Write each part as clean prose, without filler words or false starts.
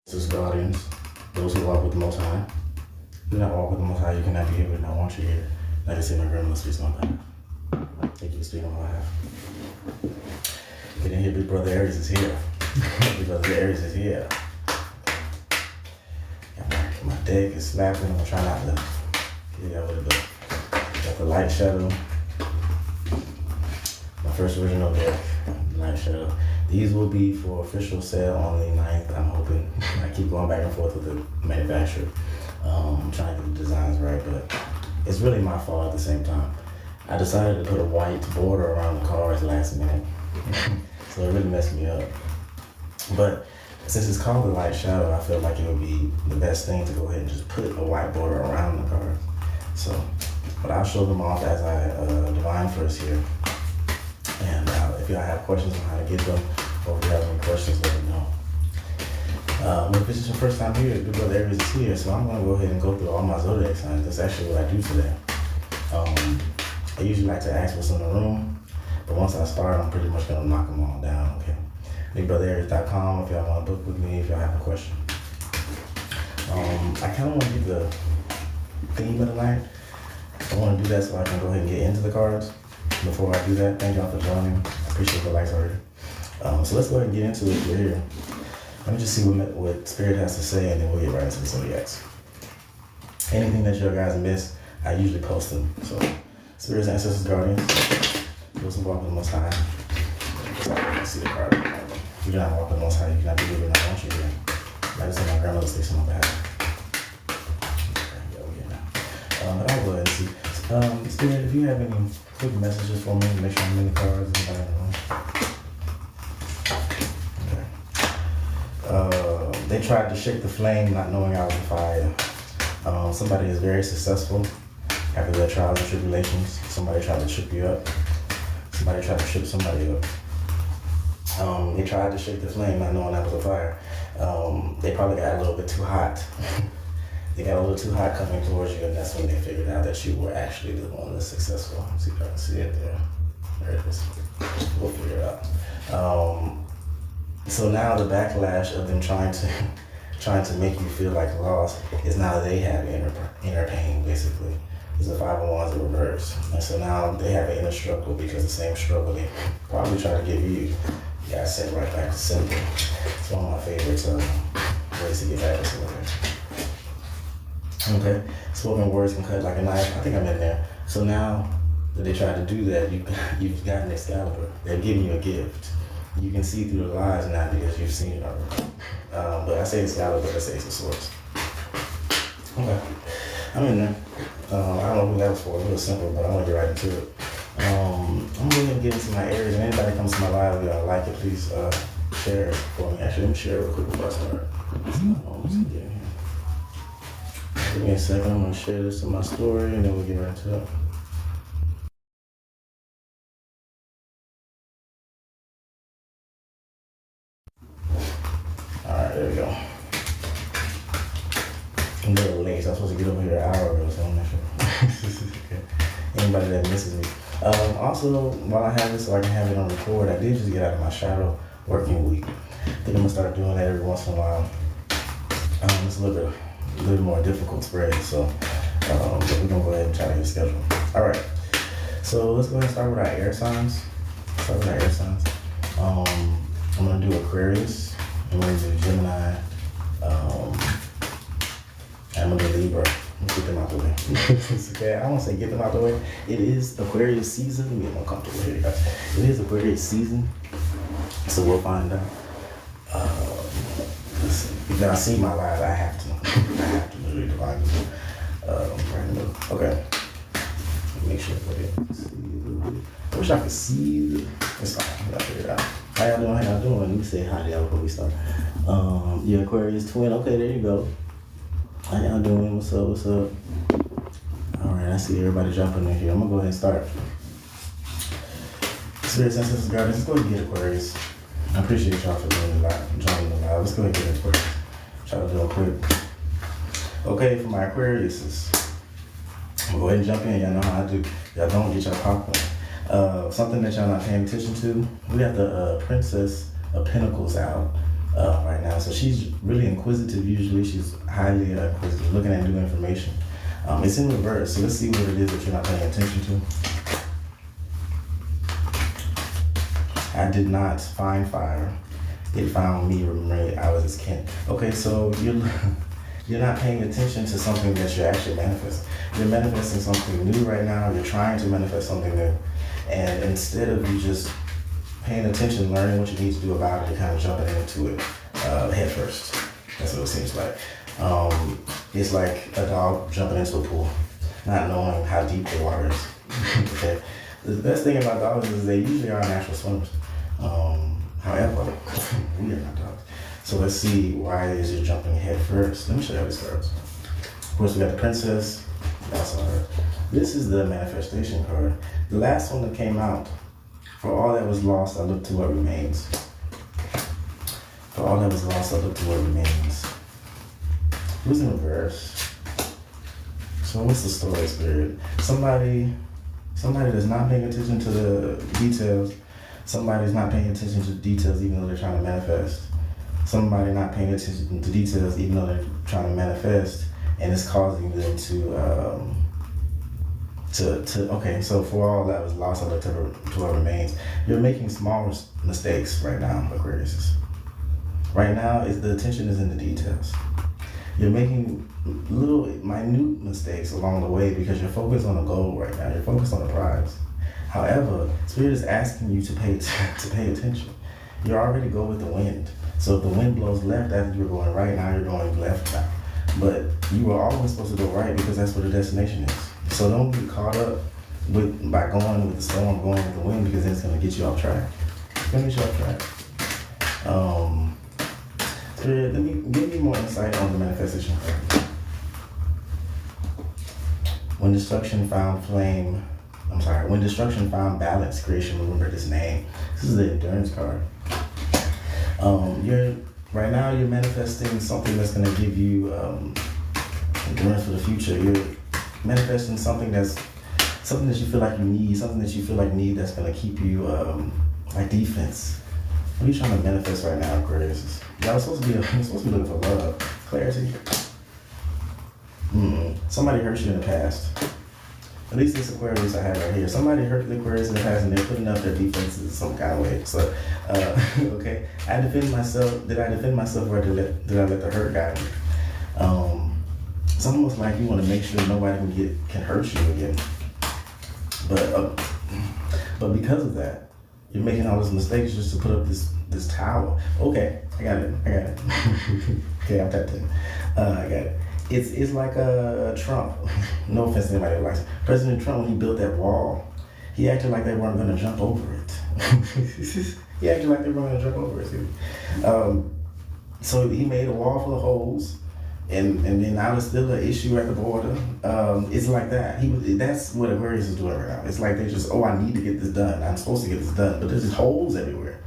This is guardians, those who walk with the Most High. Do not walk with the Most High, you cannot be here, but not want you here. Like I say, my grandmother speaks on my behalf. Thank you for speaking on my behalf. Get in here, Bigbrothaaries is here. Bigbrothaaries is here. My deck is slapping, I'm gonna try not to get out with it. Got the light shadow. My first original deck, light shadow. These will be for official sale on the 9th. I'm hoping. I keep going back and forth with the manufacturer. I'm trying to get the designs right, but it's really my fault at the same time. I decided to put a white border around the cards last minute. So it really messed me up. But since it's called the light shadow, I feel like it would be the best thing to go ahead and just put a white border around the cards. So, but I'll show them off as I divine first here. And if y'all have questions on how to get them, or if you have any questions, let me know. If this is your first time here, Bigbrothaaries is here, so I'm going to go ahead and go through all my zodiac signs. That's actually what I do today. I usually like to ask what's in the room, but once I start, I'm pretty much going to knock them all down, okay? Bigbrothaaries.com if y'all want to book with me, if y'all have a question. I kind of want to get the theme of the night. I want to do that so I can go ahead and get into the cards. Before I do that, thank y'all for joining. I appreciate the likes already. So let's go ahead and get into it. We're here. Let me just see what Spirit has to say, and then we'll get right into the zodiacs. Anything that you guys miss, I usually post them. So, Spirits, Ancestors, Guardians, those who walk with the Most High. I see the card. You do not walk with the Most High, you cannot be here, I want you here. Like I said, my grandmother speaks on my behalf. Okay, yeah, we're here now. But I'll go ahead and see. Spirit, if you have any quick messages for me, make sure I'm in the cards. Anybody in the room? Okay. They tried to shake the flame, not knowing I was a fire. Somebody is very successful after their trials and tribulations. Somebody tried to trip you up. Somebody tried to trip somebody up. They tried to shake the flame, not knowing I was a fire. They probably got a little bit too hot. They got a little too hot coming towards you, and that's when they figured out that you were actually the one that's successful. Let's see if I can see it there. There it is. We'll figure it out. So now the backlash of them trying to make you feel like lost is now they have inner pain, basically. It's the 5 of Wands in reverse. And so now they have an inner struggle because the same struggle they probably try to give you got sent right back to center. It's one of my favorite ways to get back to center. Okay, spoken words can cut like a knife. I think I'm in there. So now that they tried to do that, you've gotten Excalibur. They're giving you a gift. You can see through the lies now because you've seen it already. But I say Excalibur, I say Ace of Swords. Okay, I'm in there. I don't know who that was for. It was simple, but I want to get right into it. I'm going to get into my areas, and anybody comes to my live, if y'all like it, please share it for me. Actually, let me share it real quick before I start. Let's get in here. Give me a second, I'm going to share this in my story, and then we'll get right into it. Alright, there we go. I'm a little late, so I'm supposed to get over here an hour ago, so I'm not sure. Okay. Anybody that misses me. Also, while I have this, so I can have it on record, I did just get out of my shadow working week. I think I'm going to start doing that every once in a while. It's a little more difficult spread, so but we're going to go ahead and try to get a schedule. Alright, so let's go ahead and start with our air signs. I'm going to do Aquarius, I'm going to do Gemini, I'm going to do Libra. Let's get them out the way. Okay, I won't say get them out the way. It is Aquarius season. Let me get more comfortable here, guys. It is Aquarius season, so we'll find out. Listen, if y'all see my live, I have to literally divide it. Right in the middle. Okay. Make sure I put it. I wish I could see. It's fine. I gotta figure it out. How y'all doing? Let me say hi to y'all before we start. Yeah, Aquarius twin. Okay, there you go. How y'all doing? What's up? All right, I see everybody jumping in here. I'm gonna go ahead and start. Spirits, Ancestors, Guardians, let's go ahead and get Aquarius. I appreciate y'all for joining the live. Let's go ahead and get Aquarius. Try to do it quick. Okay, for my Aquariuses, I'm gonna go ahead and jump in. Y'all know how I do. Y'all don't get y'all popcorn. Something that y'all not paying attention to. We got the Princess of Pentacles out. right now. So she's really inquisitive usually. She's highly inquisitive, looking at new information. It's in reverse, so let's see what it is that you're not paying attention to. I did not find fire. It found me, remembering I was its kin. Okay, so you're not paying attention to something that you're actually manifesting. You're manifesting something new right now. You're trying to manifest something new. And instead of you just paying attention, learning what you need to do about it, you're kind of jumping into it head first. That's what it seems like. It's like a dog jumping into a pool, not knowing how deep the water is. Okay. The best thing about dogs is they usually are natural swimmers. However, we are not dogs. So let's see why is it jumping head first. Let me show you how this cards. Of course, we got the princess. That's her. This is the manifestation card. The last one that came out. For all that was lost, I look to what remains. For all that was lost, I look to what remains. Who's in reverse? So what's the story, Spirit? Somebody that's not paying attention to the details. Somebody's not paying attention to the details even though they're trying to manifest. Somebody not paying attention to details even though they're trying to manifest, and it's causing them to okay, so for all that was lost, I look to what remains. You're making small mistakes right now, Aquarius. Right now, the attention is in the details. You're making little, minute mistakes along the way because you're focused on a goal right now. You're focused on the prize. However, Spirit is asking you to pay attention. You're already go with the wind. So if the wind blows left after you were going right, now you're going left now. But you were always supposed to go right because that's where the destination is. So don't get caught up by going with the storm, going with the wind, because then it's going to get you off track. It's going to get you off track. Spirit, give me more insight on the manifestation. When destruction found balance, creation remembered his name. This is the endurance card. Right now you're manifesting something that's going to give you endurance for the future. You're manifesting something that you feel like you need, that's going to keep you like defense. What are you trying to manifest right now, Aquarius? Y'all supposed to be looking for love, clarity. Somebody hurt you in the past. At least this Aquarius I have right here. Somebody hurt the Aquarius in the past and they're putting up their defenses in some kind of way. So, okay. I defend myself. Did I defend myself or did I let the hurt guide me? It's almost like you want to make sure nobody can hurt you again. But because of that, you're making all these mistakes just to put up this tower. Okay, I got it. Okay, I'm tapped in. I got it. It's like Trump. No offense to anybody who likes it. President Trump, when he built that wall, he acted like they weren't going to jump over it. So he made a wall full of holes, and then now there's still an issue at the border. It's like that. That's what Aquarius is doing right now. It's like they just, I need to get this done. I'm supposed to get this done, but there's just holes everywhere.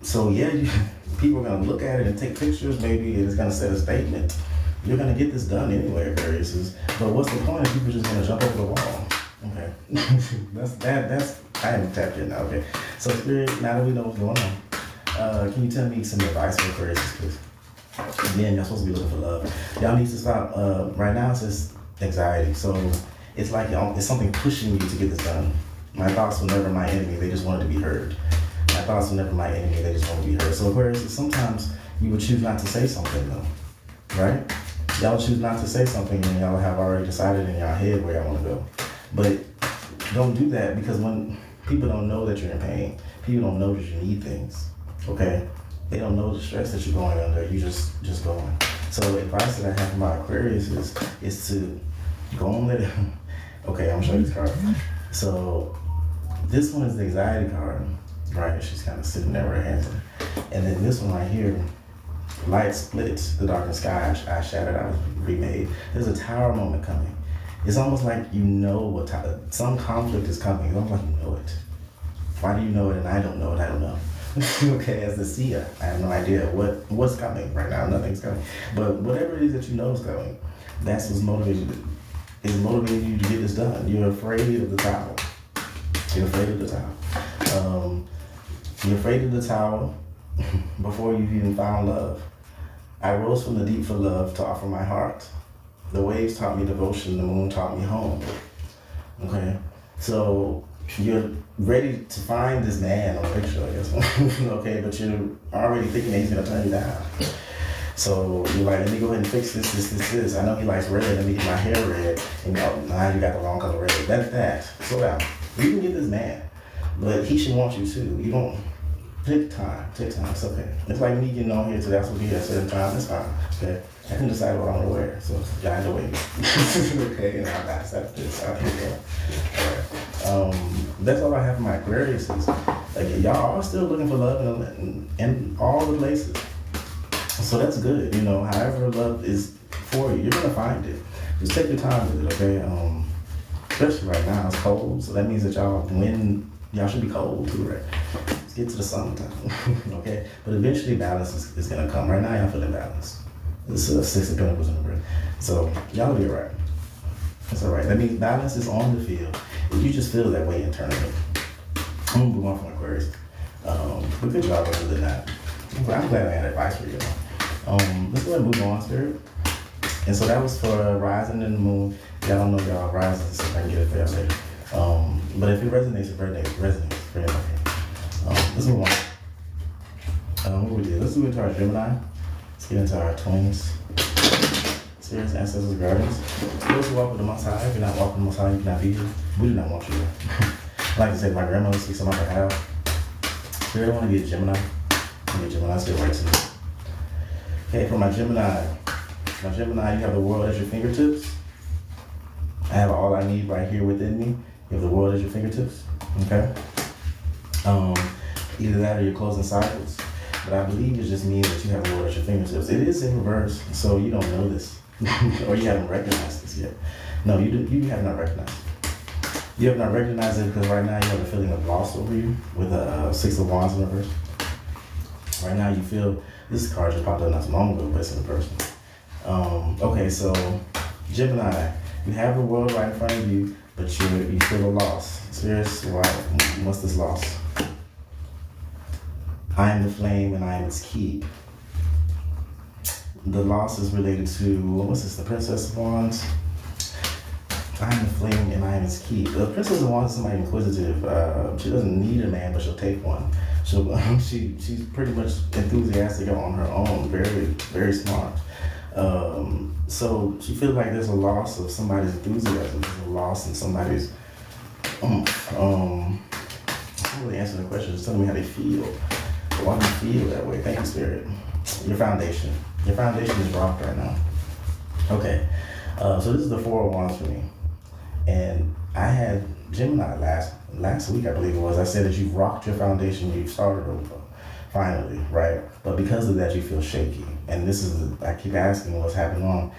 So yeah, people are going to look at it and take pictures. Maybe it's going to set a statement. You're going to get this done anyway, Aquarius. But what's the point if people just going to jump over the wall? Okay. That's I am tapped in now. Okay. So Spirit, now that we know what's going on, can you tell me some advice for Aquarius, please? Again, y'all supposed to be looking for love. Y'all need to stop. Right now it's just anxiety. So it's like it's something pushing you to get this done. My thoughts were never my enemy. They just wanted to be heard. My thoughts were never my enemy. They just want to be heard. So Aquarius, sometimes you would choose not to say something though, right? Y'all choose not to say something and y'all have already decided in y'all head where y'all want to go. But don't do that, because when people don't know that you're in pain, people don't know that you need things, okay? They don't know the stress that you're going under. You just going. So the advice that I have for my Aquarius is to go and let it. Okay, I'm gonna show you this card. So this one is the anxiety card, right? She's kind of sitting there with her hands in it. And then this one right here, light splits the darkened sky. I shattered. I was remade. There's a tower moment coming. It's almost like you know some conflict is coming. It's almost like you know it. Why do you know it and I don't know it? I don't know. Okay, as the seer, I have no idea what's coming right now. Nothing's coming. But whatever it is that you know is coming, that's what's motivating you to get this done. You're afraid of the tower. You're afraid of the tower. before you've even found love. I rose from the deep for love to offer my heart. The waves taught me devotion, the moon taught me home. Okay? So you're ready to find this man on the picture, I guess. Okay, but you're already thinking that he's gonna turn you down. So you're like, let me go ahead and fix this. I know he likes red, let me get my hair red. And now you got the wrong color red. That's that. Slow down. You can get this man, but he should want you too. You don't take time, it's okay. It's like me getting on here today, I'm supposed to be at a certain time, it's fine, okay? I can decide what I'm gonna wear, so y'all have to wait. Okay, and I accept this, I can go. All right. That's all I have for my Aquarius is, like, y'all are still looking for love in all the places. So that's good, you know, however love is for you, you're gonna find it. Just take your time with it, okay? Especially right now, it's cold, so that means that y'all should be cold too, right? Let's get to the summertime, okay? But eventually balance is gonna come. Right now, y'all feeling balance. This is 6 of Pentacles in the ring. So y'all will be all right. That's all right. That means balance is on the field. If you just feel that way internally. I'm gonna move on from Aquarius. But good job other than that. I'm glad I had advice for you. Let's go ahead and move on, Spirit. And so that was for Rising and the Moon. Y'all don't know y'all rising, so I can get it for y'all later. But if it resonates, it resonates. Very okay. Let's move on. What we did? Let's move into our Gemini. Let's get into our twins. Spirits, ancestors, guardians. Those who walk with the Most High. If you're not walking with the Most High, you cannot be here. We do not want you here. I like to say, my grandmother speaks on my behalf. Spirit, I want to get Gemini. Let's get right to it. Okay, for my Gemini, you have the world at your fingertips. I have all I need right here within me. You have the world at your fingertips. Okay. Either that or you're closing cycles. But I believe it just means that you have the world at your fingertips. It is in reverse, so you don't know this, or you haven't recognized this yet. No, you do. You have not recognized it. You have not recognized it because right now you have a feeling of loss over you with a 6 of Wands in reverse. Right now you feel, this card just popped up not too long ago, but it's in person. Okay, so Gemini, you have the world right in front of you, but you feel a loss. Spirits, what's this loss? I am the flame and I am its keep. The loss is related to, what's this, the Princess of Wands? I am the flame and I am its keep. The Princess of Wands is somebody inquisitive. She doesn't need a man, but she'll take one. She's pretty much enthusiastic on her own, very, very smart. So she feels like there's a loss of somebody's enthusiasm, there's a loss in somebody's, I can't really answer the question, just tell me how they feel. Why do you feel that way? Thank you, Spirit. Your foundation is rocked right now. Okay, so this is the 4 of Wands for me. And I had Gemini last week, I believe it was. I said that you've rocked your foundation, you've started over, finally, right? But because of that, you feel shaky. And this is, I keep asking what's happening on.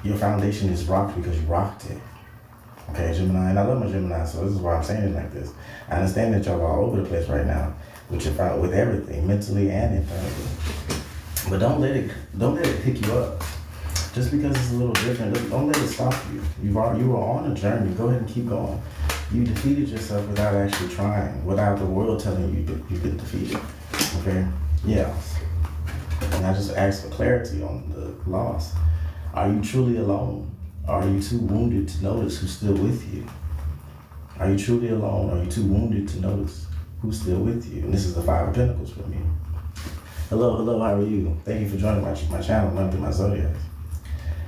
Your foundation is rocked because you rocked it. Okay, Gemini, and I love my Gemini, so this is why I'm saying it like this. I understand that y'all are all over the place right now with everything, mentally and internally. But don't let it pick you up. Just because it's a little different, don't let it stop you. You were on a journey. Go ahead and keep going. You defeated yourself without actually trying, without the world telling you that you've been defeated. Okay? Yeah. And I just ask for clarity on the loss. Are you truly alone? Are you too wounded to notice who's still with you? Are you truly alone? Are you too wounded to notice who's still with you? And this is the 5 of Pentacles for me. Hello, how are you? Thank you for joining my channel, running through my zodiacs.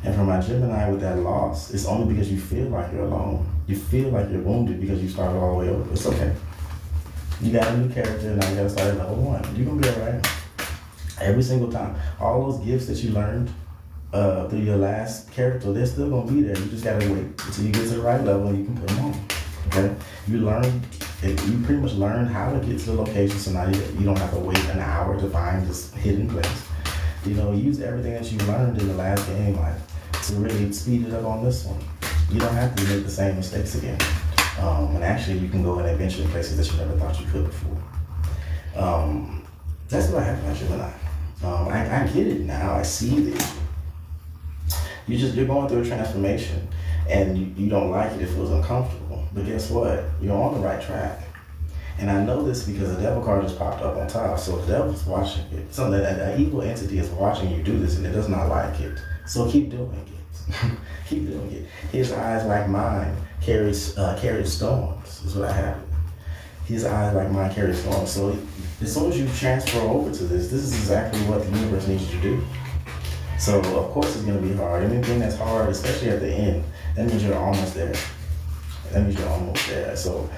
And for my Gemini with that loss, it's only because you feel like you're alone. You feel like you're wounded because you started all the way over. It's okay. You got a new character, now you gotta start at level 1. You're gonna be all right. Every single time. All those gifts that you learned through your last character, they're still gonna be there. You just gotta wait until you get to the right level and you can put them on. Okay? You pretty much learned how to get to the location, so now you don't have to wait an hour to find this hidden place. You know, use everything that you learned in the last game to really speed it up on this one. You don't have to make the same mistakes again. And actually, you can go and adventure in places that you never thought you could before. That's what I have with Gemini. I get it now. I see this. You're going through a transformation, and you don't like it. It feels uncomfortable. But guess what? You're on the right track. And I know this because the devil card just popped up on top. So the devil's watching it. So that evil entity is watching you do this and it does not like it. So keep doing it. Keep doing it. His eyes like mine carry storms, is what I have. His eyes like mine carry storms. So as soon as you transfer over to this is exactly what the universe needs you to do. So of course it's going to be hard. Anything that's hard, especially at the end, that means you're almost there. That means you're almost there. So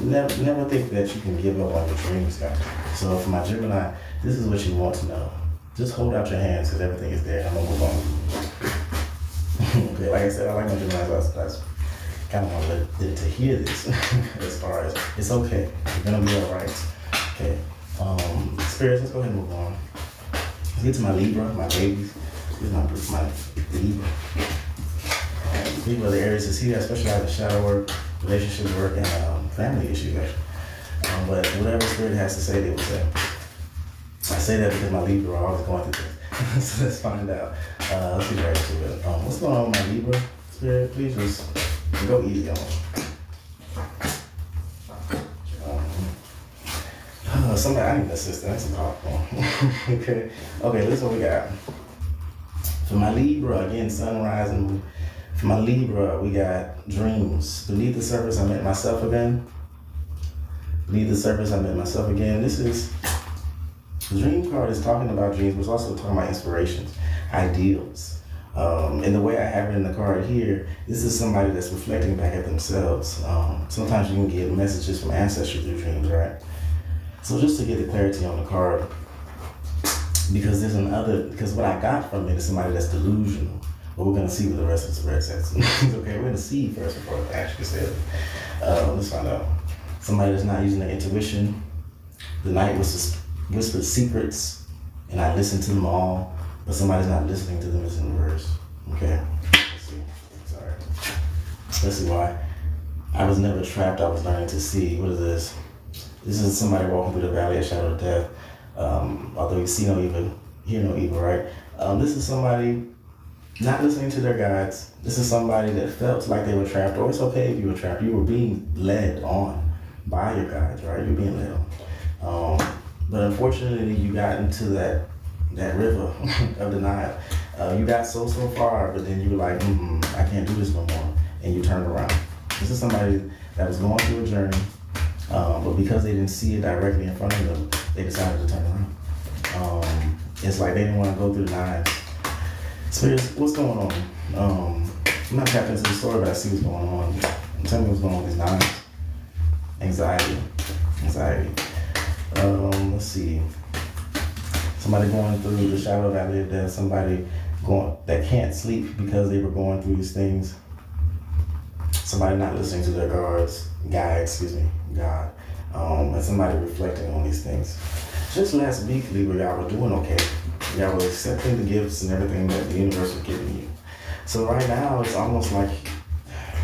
never think that you can give up on your dreams, guys. So for my Gemini, this is what you want to know. Just hold out your hands because everything is there. I'm going to move on. Okay, like I said, I like my Geminis. That's kind of want to hear this as far as it's okay. You're going to be all right. Okay. Spirits, let's go ahead and move on. Let's get to my Libra, my babies. This is my Libra. Libra, the Aries is here. I specialize in shadow work, relationship work, and family issues, actually. But whatever spirit has to say, they will say. I say that because my Libra are always going through this. So let's find out. Let's get right to it. What's going on with my Libra spirit? Please just go easy on me. Somebody, I need an assistant. That's a powerful. Okay, this is what we got. For my Libra, again, sunrise and moon. For my Libra, we got dreams. Beneath the surface, I met myself again. Beneath the surface, I met myself again. This is, the dream card is talking about dreams, but it's also talking about inspirations, ideals. And the way I have it in the card here, this is somebody that's reflecting back at themselves. Sometimes you can get messages from ancestry through dreams, right? So just to get the clarity on the card, because what I got from it is somebody that's delusional. But we're going to see what the rest of the spread says. Okay, we're going to see first before I actually say it. Let's find out. Somebody that's not using their intuition. The night whispered secrets, and I listened to them all, but somebody's not listening to them is in reverse. Okay, let's see. Sorry. Let's see why. I was never trapped, I was learning to see. What is this? This is somebody walking through the valley of shadow of death. Although you see no evil, hear no evil, right? This is somebody not listening to their guides. This is somebody that felt like they were trapped, or it's okay if you were trapped. You were being led on by your guides, right? You're being led on. But unfortunately, you got into that river of denial. You got so far, but then you were like, I can't do this no more. And you turned around. This is somebody that was going through a journey, but because they didn't see it directly in front of them, they decided to turn around. It's like they didn't want to go through the nines. Spirits, what's going on? I'm not tapped into the story, but I see what's going on. Tell me what's going on with these nines. Anxiety. Let's see. Somebody going through the shadow valley of death. Somebody that can't sleep because they were going through these things. Somebody not listening to their God. And somebody reflecting on these things. Just last week, Libra, y'all were doing okay. Y'all were accepting the gifts and everything that the universe was giving you. So right now, it's almost like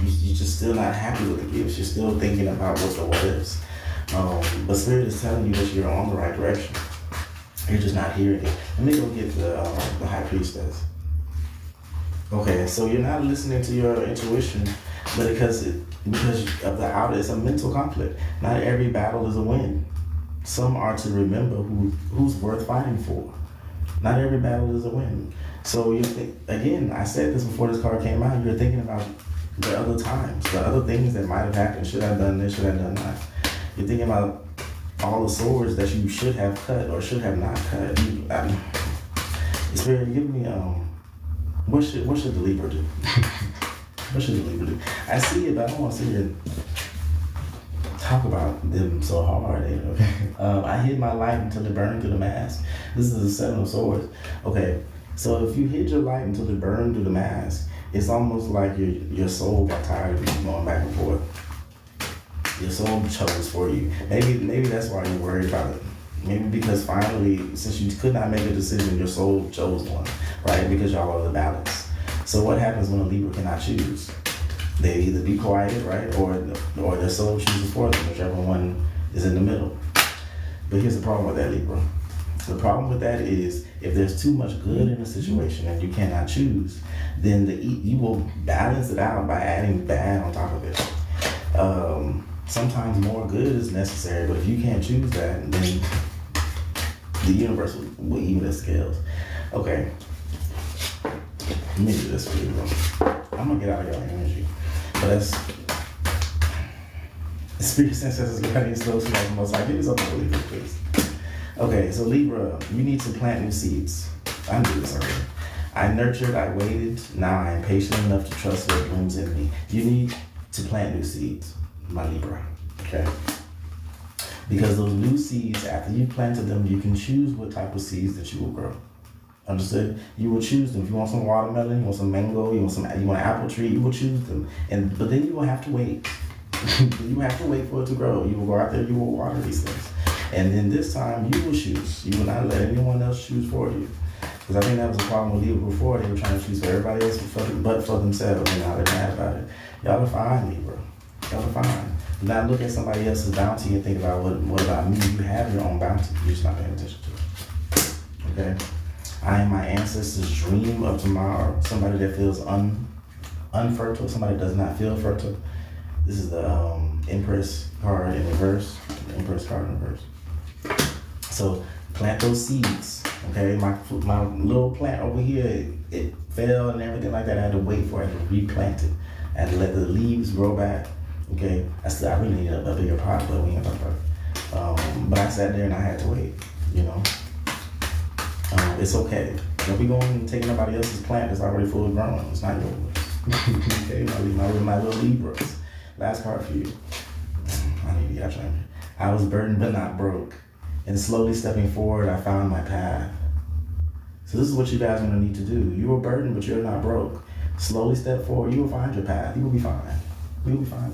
you're just still not happy with the gifts. You're still thinking about what the what ifs. But Spirit is telling you that you're on the right direction. You're just not hearing it. Let me go get the High Priestess. Okay, so you're not listening to your intuition, but because of the outer, it's a mental conflict. Not every battle is a win. Some are to remember who's worth fighting for. Not every battle is a win. So you think, again, I said this before this card came out, you're thinking about the other times, the other things that might have happened. Should I have done this? Should I have done that? You're thinking about all the swords that you should have cut or should have not cut. Spirit, give me, what should the Libra do? What should the Libra do? I see it, but I don't want to sit here and talk about them so hard. I hid my light until it burned through the mask. This is the Seven of Swords. Okay, so if you hid your light until it burned through the mask, it's almost like your soul got tired of you going back and forth. Your soul chose for you. Maybe that's why you're worried about it. Maybe because finally, since you could not make a decision, your soul chose one, right? Because y'all are the balance. So what happens when a Libra cannot choose? They either be quiet, right, or their soul chooses for them, whichever one is in the middle. But here's the problem with that, Libra. The problem with that is if there's too much good in a situation and you cannot choose, then you will balance it out by adding bad on top of it. Sometimes more good is necessary, but if you can't choose that, then the universe will even the scales. Okay, let me do this for you, bro. I'm gonna get out of your energy, but that's Spirit Ancestors guiding slow to like the most. I give you something really good, please. Okay, so Libra, you need to plant new seeds. I knew this already. I nurtured, I waited. Now I am patient enough to trust what blooms in me. You need to plant new seeds, my Libra. Okay. Because those new seeds, after you planted them, you can choose what type of seeds that you will grow. Understood? You will choose them. If you want some watermelon, you want some mango, you want an apple tree, you will choose them. But then you will have to wait. You have to wait for it to grow. You will go out there, you will water these things. And then this time you will choose. You will not let anyone else choose for you. Because I think that was a problem with Libra before. They were trying to choose for everybody else but for themselves. And now they're mad about it. Y'all are fine, Libra. Y'all are fine. Do not look at somebody else's bounty and think about what about me. You have your own bounty. You're just not paying attention to it. Okay? I am my ancestors' dream of tomorrow. Somebody that feels unfertile. Somebody that does not feel fertile. This is the Empress card in reverse. The Empress card in reverse. So plant those seeds. Okay, my little plant over here, it fell and everything like that. I had to wait for it to replant it. I had to let the leaves grow back. Okay, I really need a bigger pot, but we ain't gonna talk about it. But I sat there and I had to wait. You know, it's okay. Don't be going and taking nobody else's plant that's already full grown. It's not yours. Okay, my little Libras. Last card for you. I need to get out your energy. I was burdened but not broke. And slowly stepping forward, I found my path. So this is what you guys are going to need to do. You were burdened, but you're not broke. Slowly step forward. You will find your path. You will be fine. You will be fine.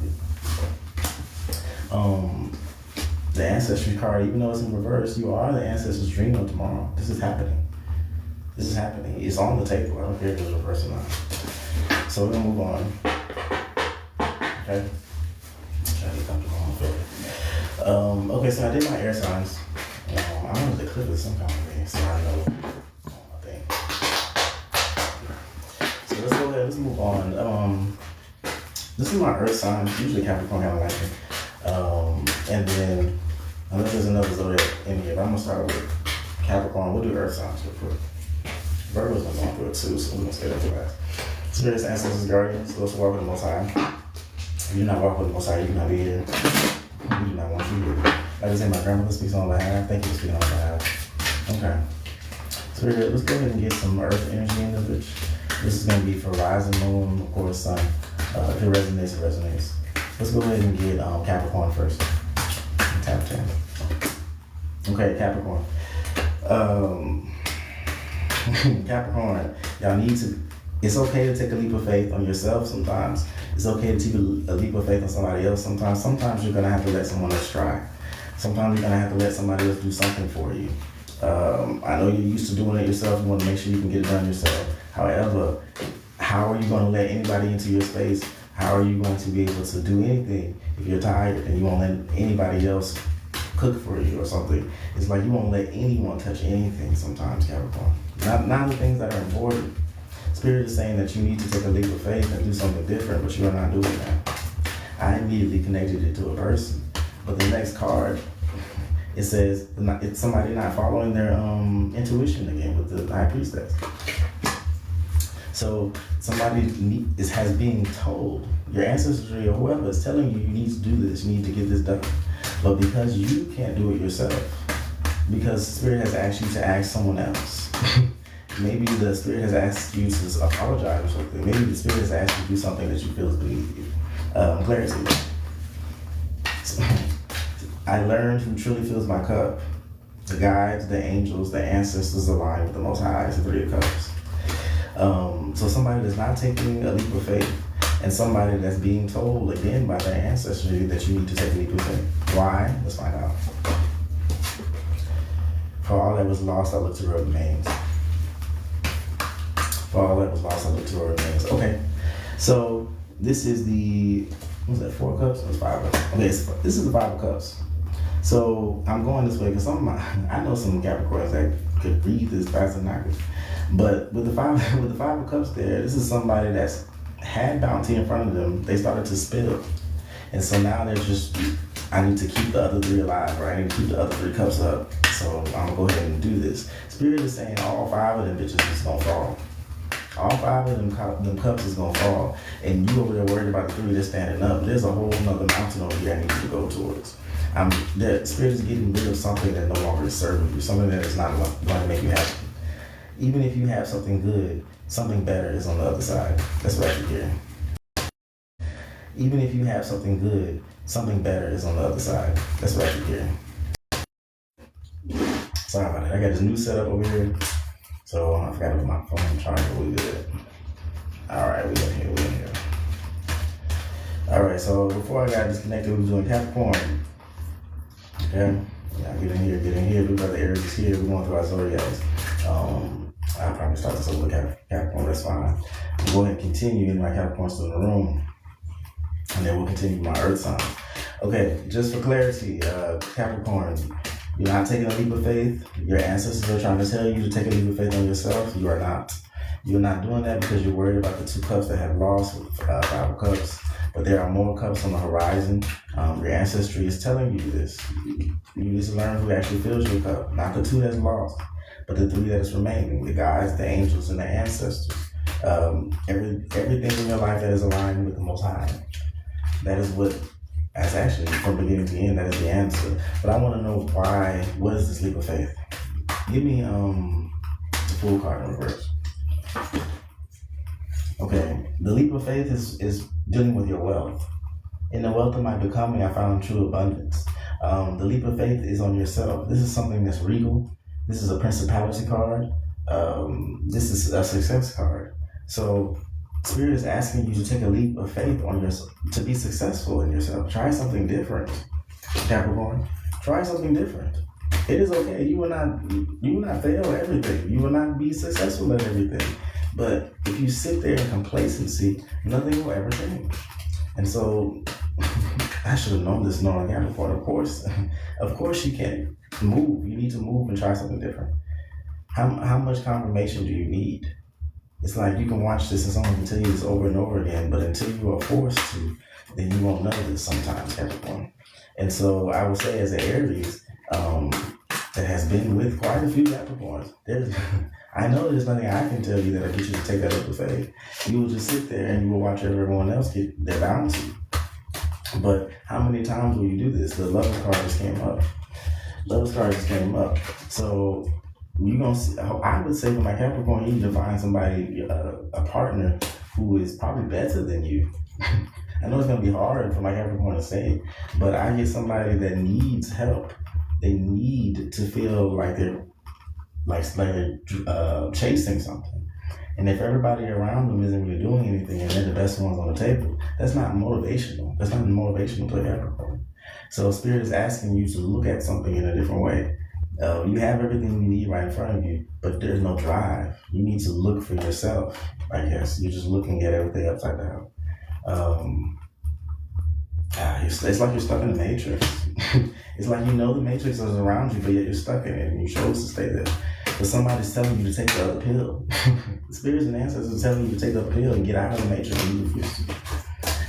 The ancestry card, even though it's in reverse, you are the ancestors' dream of tomorrow. This is happening. This is happening. It's on the table. I don't care if it's reverse or not. So we're going to move on. Okay. Try to get comfortable on film. Okay, so I did my air signs. I wanted to clip it some kind of way, so I know my thing. So let's go ahead, let's move on. This is my earth signs, usually Capricorn kind of like it. And then, unless there's another zodiac in here, but I'm gonna start with Capricorn. We'll do earth signs real quick. Virgo's been going through it too, so we're gonna stay there for last. Spirits, ancestors, guardians, those who walk with the Most High. If you're not walking with the Most High, you cannot be here. We do not want you here. Like I said, my grandmother speaks on behalf. Thank you for speaking on behalf. Okay. So let's go ahead and get some earth energy in this bitch. This is going to be for rising moon, of course, sun. If it resonates, it resonates. Let's go ahead and get Capricorn first. Tap. Okay, Capricorn. Capricorn, y'all need to, it's okay to take a leap of faith on yourself sometimes. It's okay to take a leap of faith on somebody else sometimes. Sometimes you're going to have to let someone else try. Sometimes you're going to have to let somebody else do something for you. I know you're used to doing it yourself. You want to make sure you can get it done yourself. However, how are you going to let anybody into your space? How are you going to be able to do anything if you're tired and you won't let anybody else cook for you or something? It's like you won't let anyone touch anything sometimes, Capricorn. Not the things that are important. Spirit is saying that you need to take a leap of faith and do something different, but you are not doing that. I immediately connected it to a person. But the next card, it says it's somebody not following their intuition again with the High Priestess. So somebody has being told, your ancestry or whoever is telling you need to do this, you need to get this done. But because you can't do it yourself, because Spirit has asked you to ask someone else, maybe the Spirit has asked you to apologize or something. Maybe the Spirit has asked you to do something that you feel is beneath you. Clarity. I learned who truly fills my cup. The guides, the angels, the ancestors align with the Most High. It's the Three of Cups. So somebody that's not taking a leap of faith, and somebody that's being told again by their ancestry that you need to take a leap of faith. Why? Let's find out. For all that was lost, I looked to her remains. For all that was lost, I looked to her remains. Okay, so this is the, what was that, 4 cups? It was 5 cups. Okay, this is the 5 of cups. So I'm going this way because I know some Capricorns that could read this faster than I could. But with the five of cups there, this is somebody that's had bounty in front of them. They started to spill. And so now there's just, I need to keep the other 3 alive, right? I need to keep the other 3 cups up. So I'm gonna go ahead and do this. Spirit is saying all 5 of them bitches is gonna fall. All 5 of them cups is gonna fall. And you over there worried about the 3 that's standing up. There's a whole nother mountain over here I need you to go towards. The spirit is getting rid of something that no longer is serving you, something that is not going to make you happy. Even if you have something good, something better is on the other side. That's what you're hearing. Even if you have something good, something better is on the other side. That's what you're hearing. Sorry about that. I got this new setup over here. So I forgot to put my phone charger. We good. All right, we in here. All right, so before I got disconnected, we were doing Capricorn. Okay? Yeah, get in here. Big brother Aries is here. We're going through our zodiacs. I'll probably start this over with Capricorn. That's fine. We'll go ahead and continue in my Capricorn still in the room. And then we'll continue my Earth sign. Okay, just for clarity, Capricorn, you're not taking a leap of faith. Your ancestors are trying to tell you to take a leap of faith on yourself. You are not. You're not doing that because you're worried about the 2 cups that have lost, 5 of cups. But there are more cups on the horizon. Your ancestry is telling you this. You need to learn who actually fills your cup. Not the 2 that's lost, but the 3 that is remaining. The guides, the angels, and the ancestors. Everything in your life that is aligned with the Most High. That's actually from beginning to end, that is the answer. But I want to know why, what is this leap of faith? Give me the Fool card in reverse. Okay, the leap of faith is dealing with your wealth. In the wealth of my becoming, I found true abundance. The leap of faith is on yourself. This is something that's regal. This is a principality card. This is a success card. So Spirit is asking you to take a leap of faith on yourself, to be successful in yourself. Try something different, Capricorn. Try something different. It is okay. You will not fail at everything. You will not be successful at everything. But if you sit there in complacency, nothing will ever change. And so I should have known this knowing Capricorn. Of course you can move. You need to move and try something different. How much confirmation do you need? It's like you can watch this and someone can tell you this over and over again, but until you are forced to, then you won't know this sometimes, Capricorn. And so I would say as an Aries that has been with quite a few Capricorns, I know there's nothing I can tell you that'll get you to take that leap of faith. You will just sit there and you will watch everyone else get their bounty. But how many times will you do this? The Lovers card just came up. So you're gonna see, I would say for my Capricorn, you need to find somebody, a partner who is probably better than you. I know it's gonna be hard for my Capricorn to say, but I get somebody that needs help. They need to feel like they're chasing something. And if everybody around them isn't really doing anything and they're the best ones on the table, that's not motivational. That's not motivational to a Capricorn. So Spirit is asking you to look at something in a different way. You have everything you need right in front of you, but there's no drive. You need to look for yourself, I guess. You're just looking at everything upside down. It's like you're stuck in the Matrix. It's like you know the Matrix is around you, but yet you're stuck in it and you chose to stay there. But somebody's telling you to take the other pill. The spirits and ancestors are telling you to take the other pill and get out of the Matrix and you refuse to.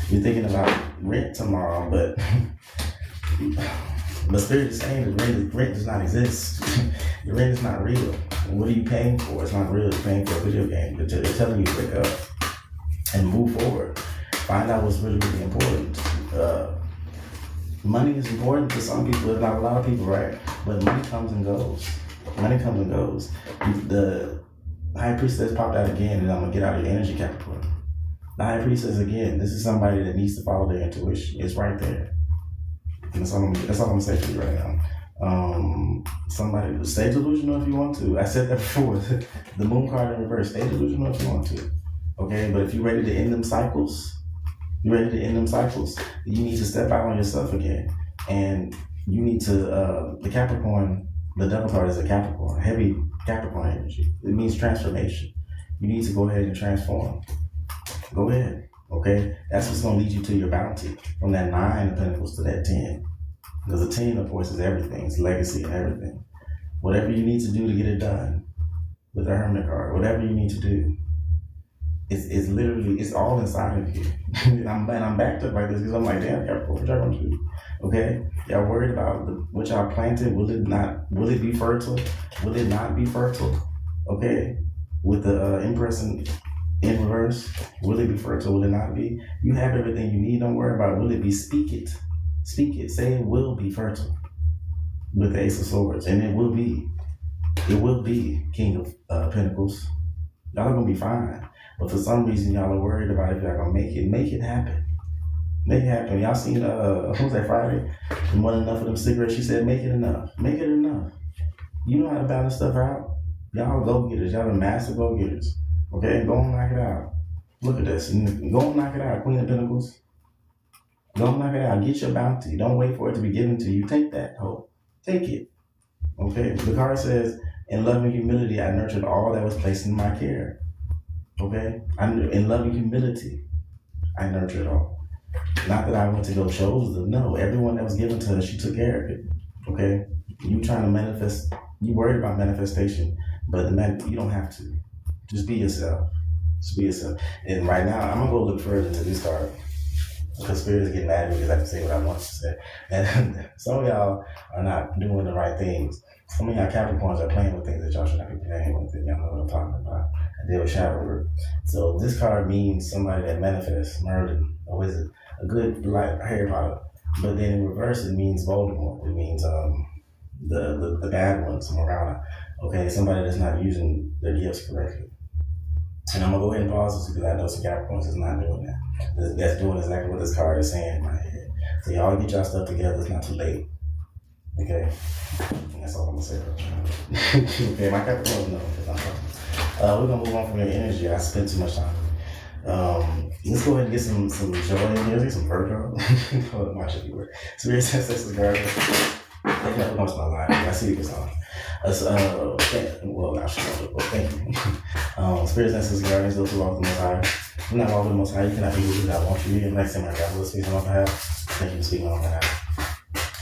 You're thinking about rent tomorrow, but Spirit is saying that rent does not exist. The rent is not real. What are you paying for? It's not real. You're paying for a video game. They're telling you to wake up and move forward. Find out what's really, really important. Money is important to some people, not a lot of people, right? But money comes and goes. The High Priestess popped out again, and I'm going to get out of your energy, Capricorn. The High Priestess, again, this is somebody that needs to follow their intuition. It's right there. And that's all I'm going to say to you right now. Somebody, stay delusional if you want to. I said that before. The Moon card in reverse, stay delusional if you want to. Okay, but if you're ready to end them cycles, you need to step out on yourself again. And you need to, the Capricorn, the Devil card is a Capricorn, heavy Capricorn energy. It means transformation. You need to go ahead and transform. Go ahead, okay? That's what's going to lead you to your bounty. From that 9 of Pentacles to that 10. Because the 10, of course, is everything. It's legacy and everything. Whatever you need to do to get it done with the Hermit card, whatever you need to do, It's literally, it's all inside of you. and I'm backed up like this because I'm like, damn, Capricorn, what y'all gonna do? Okay, y'all worried about what y'all planted? Will it be fertile? Will it not be fertile? Okay, with the Empress in reverse, will it be fertile? Will it not be? You have everything you need. Don't worry about it. Will it be? Speak it. Speak it. Say it will be fertile with the Ace of Swords, and it will be. It will be King of Pentacles. Y'all are gonna be fine. But for some reason, y'all are worried about if y'all gonna make it. Make it happen. Make it happen. Y'all seen who was that Friday? And one enough of them cigarettes. She said, make it enough. Make it enough. You know how to balance stuff out. Y'all go getters. Y'all are massive go getters. Okay, go and knock it out. Look at this. Go and knock it out, Queen of Pentacles. Go and knock it out. Get your bounty. Don't wait for it to be given to you. Take that hope. Take it. Okay. The card says, in love and humility, I nurtured all that was placed in my care. Okay? In love and humility, I nurtured all. Not that I went to go chose them. No, everyone that was given to her, she took care of it. Okay? You trying to manifest, you worried about manifestation, but you don't have to. Just be yourself. Just be yourself. And right now, I'm going to go look further into this card. Because Spirit is getting mad at me because I have to say what I want to say. And some of y'all are not doing the right things. Some of y'all Capricorns are playing with things that y'all should not be playing with. And y'all know what I'm talking about. I deal with shadow work. So this card means somebody that manifests, Merlin, a wizard, a good Harry Potter. But then in reverse, it means Voldemort. It means the bad ones, Morgana. Okay, somebody that's not using their gifts correctly. And I'm going to go ahead and pause this because I know some Capricorns is not doing that. That's doing exactly what this card is saying in my head. So y'all get y'all stuff together. It's not too late. Okay? And that's all I'm going to say right now. Okay, my Capricorns know. We're going to move on from your energy. I spent too much time. Let's go ahead and get some joy in here. Let's get some Virgo. Watch it, viewer. Spirit says this is garbage. They never comes to my life. I see this on. Well, now she knows it, but thank you. Spirit senses guardians, those who walk the most high. I'm not walking the most high. You cannot be who God wants you to be. Next time I got will speak on my behalf. Thank you for speaking on my behalf.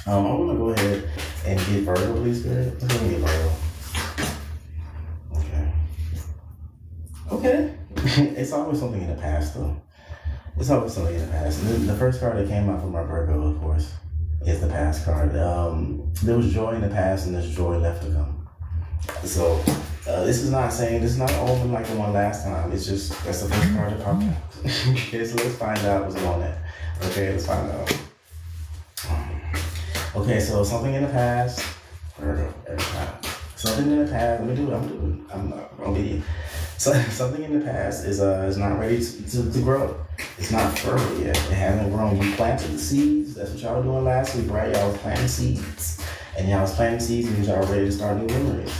I'm going to go ahead and get Virgo, please, Spirit. Let's go and get Virgo. Okay. It's always something in the past, though. It's always something in the past. And the first card that came out from our Virgo, of course, is the past card. There was joy in the past and there's joy left to come. So this is not saying, this is not an omen like the one last time. It's just, that's the first card that popped out. Okay, so let's find out what's on that. Okay, let's find out. Okay, so something in the past. Every time. Something in the past, I'm not gonna be. So something in the past is not ready to grow. It's not fertile yet. It hasn't grown. You planted the seeds. That's what y'all were doing last week, right? Y'all was planting seeds. And y'all was planting seeds because y'all were ready to start new memories.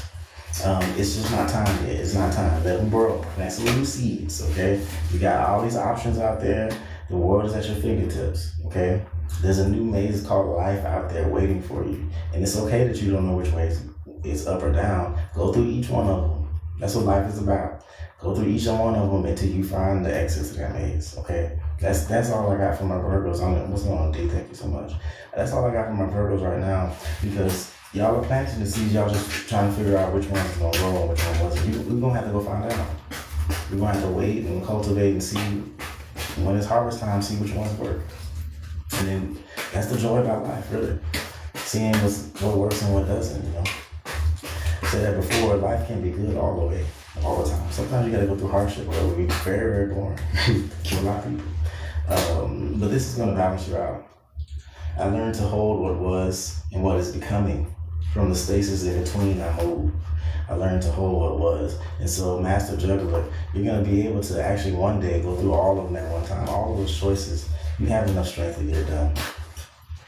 It's just not time yet. It's not time. Let them grow. Plant some new seeds, okay? You got all these options out there. The world is at your fingertips, okay? There's a new maze called life out there waiting for you. And it's okay that you don't know which way it's up or down. Go through each one of them. That's what life is about. Go through each one of them until you find the exits of that maze, okay? That's all I got from my Virgos. What's going on, D? Thank you so much. That's all I got from my Virgos right now because y'all are planting the seeds. Y'all just trying to figure out which one's going to grow and which one wasn't. We're going to have to go find out. We're going to have to wait and cultivate and see when it's harvest time, see which ones work. And then that's the joy about life, really. Seeing what works and what doesn't, you know? I said that before, life can be good all the way, all the time. Sometimes you gotta go through hardship, or it will be very, very boring to a lot of people. But this is gonna balance you out. I learned to hold what was and what is becoming. From the spaces in between, I move. I learned to hold what was. And so, Master Juggler, you're gonna be able to actually one day go through all of them at one time, all of those choices. You have enough strength to get it done.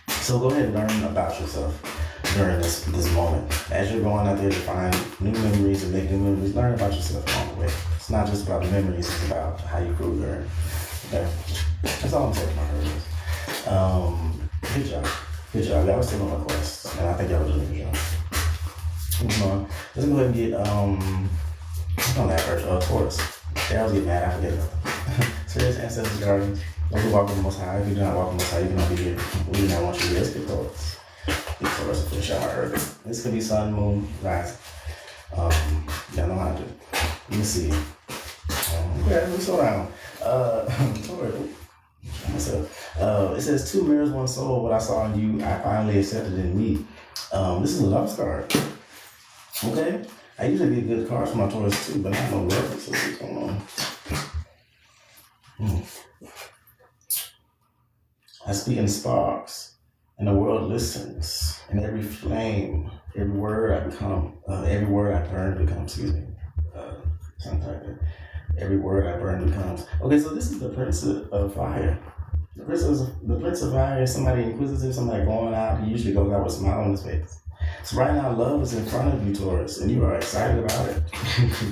So go ahead and learn about yourself during this moment. As you're going out there to find new memories and make new memories, learn about yourself along the way. It's not just about the memories, it's about how you grew there. Okay? That's all I'm saying about her. Good job. Good job. Y'all was still on my quest, and I think y'all were doing a good job. Moving on. Let's go ahead and get, what's on that first? Taurus. They always get mad, I forget about them. Serious Ancestors Guardians. Those who walk with the Most High. If you do not walk with the Most High, you cannot be here. We do not want you here. Let's get Taurus. Get Taurus to finish out early. This could be sun, moon, rising. Y'all know how to do it. Let me see. Go Okay, let's slow down. Sorry. Myself. It says 2 mirrors, 1 soul. What I saw in you, I finally accepted in me. This is a love card. Okay? I usually get good cards for my Taurus too, but I don't know love. So what's going on? I speak in sparks, and the world listens. And every flame, every word I become, every word I burn becomes, something like that. Every word I burn becomes. Okay, so this is the Prince of Fire. The Prince of Fire is somebody inquisitive, somebody going out. He usually goes out with a smile on his face. So right now, love is in front of you, Taurus, and you are excited about it.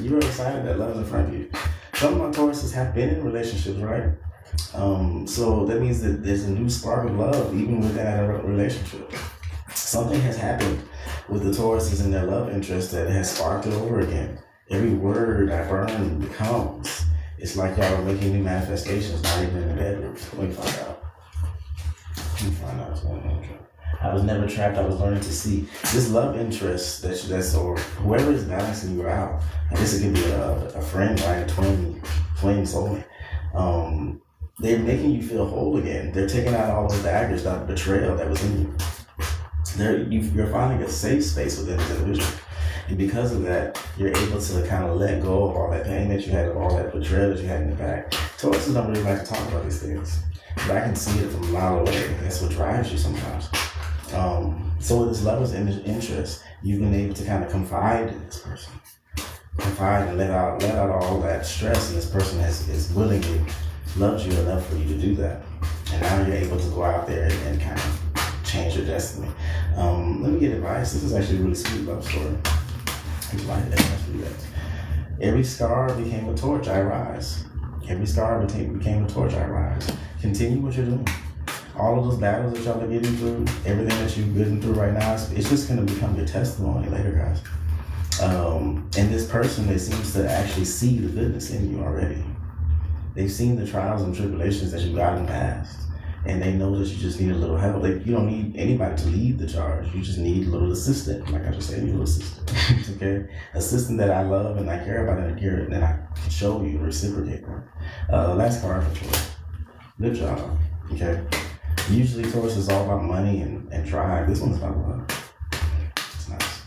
You are excited that love is in front of you. Some of my Tauruses have been in relationships, right? So that means that there's a new spark of love, even within that relationship. Something has happened with the Tauruses and their love interest that has sparked it over again. Every word I burn becomes. It's like y'all are making new manifestations, not even in the bedroom. Let me find out. What's going on. I was never trapped. I was learning to see this love interest that's or whoever is balancing you out. I guess it could be a friend, right? A twin soulmate. They're making you feel whole again. They're taking out all of the baggage, that betrayal that was in you. You're finding a safe space within this individual. And because of that, you're able to kind of let go of all that pain that you had, of all that betrayal that you had in the back. Tauruses don't really like to talk about these things, but I can see it from a mile away. That's what drives you sometimes. So with this level's interest, you've been able to kind of confide in this person. Confide and let out all that stress, and this person is willingly loves you enough for you to do that. And now you're able to go out there and kind of change your destiny. Let me get advice. This is actually a really sweet love story. Every scar became a torch, I rise. Every scar became a torch, I rise. Continue what you're doing. All of those battles that y'all are getting through, everything that you're getting through right now, it's just going to become your testimony later, guys. And this person that seems to actually see the goodness in you already. They've seen the trials and tribulations that you've gotten past. And they know that you just need a little help. Like, you don't need anybody to lead the charge. You just need a little assistant. Like I just said, you need a little assistant. Okay? Assistant that I love and I care about and I care, and then I can show you, reciprocate them. Last card for Taurus. Good job. Okay? Usually Taurus is all about money and drive. This one's about love. It's nice.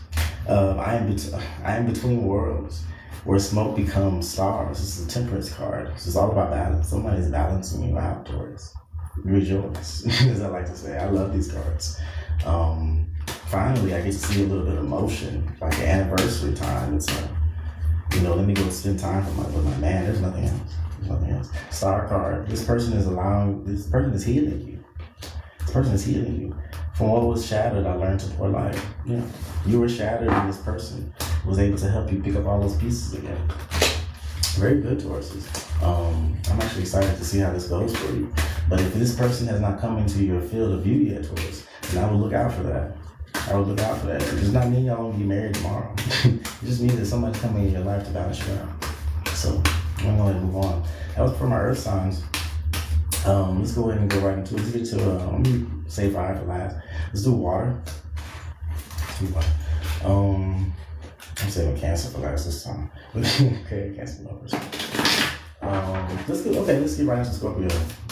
I am between worlds, where smoke becomes stars. This is a temperance card. This is all about balance. Somebody's balancing you out, Taurus. Rejoice, as I like to say. I love these cards. Finally, I get to see a little bit of motion, like an anniversary time. It's let me go spend time with my man. There's nothing else. Star card. This person is healing you. This person is healing you. From what was shattered, I learned to pour light. Yeah. You were shattered, and this person was able to help you pick up all those pieces again. Very good, Tauruses. I'm actually excited to see how this goes for you. But if this person has not come into your field of view yet, Taurus, then I would look out for that. It does not mean y'all gonna be married tomorrow. It just means that somebody's coming in your life to balance you out. So I'm gonna move on. That was for my earth signs. Let's go ahead and go right into it. Let's get to let me say fire for last. Let's do water. I'm saving Cancer for last this time. Okay, Cancer lovers. Let's get right into Scorpio.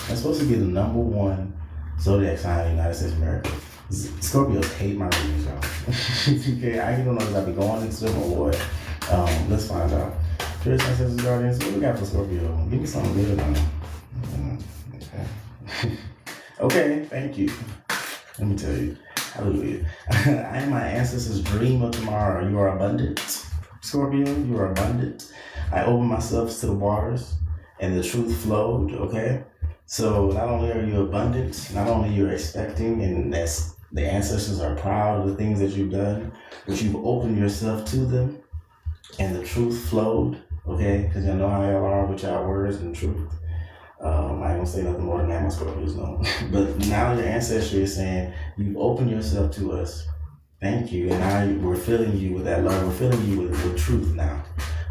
That's supposed to be the #1 zodiac sign in the United States of America. Scorpios hate my readings, y'all. Okay, I don't know if I'll be going into them or what. Let's find out. Spirits, ancestors, guardians, what we got for Scorpio? Give me something good on them. Okay. Okay, thank you. Let me tell you. Hallelujah. I am my ancestors' dream of tomorrow. You are abundant. Scorpio, you are abundant. I open myself to the waters and the truth flowed, okay? So not only are you abundant, not only you're expecting, and that's the ancestors are proud of the things that you've done, but you've opened yourself to them and the truth flowed, okay? Because you know how y'all are with y'all words and truth. I don't say nothing more than that, my Scorpios know. But now your ancestry is saying, you've opened yourself to us. Thank you. And now we're filling you with that love. We're filling you with truth now.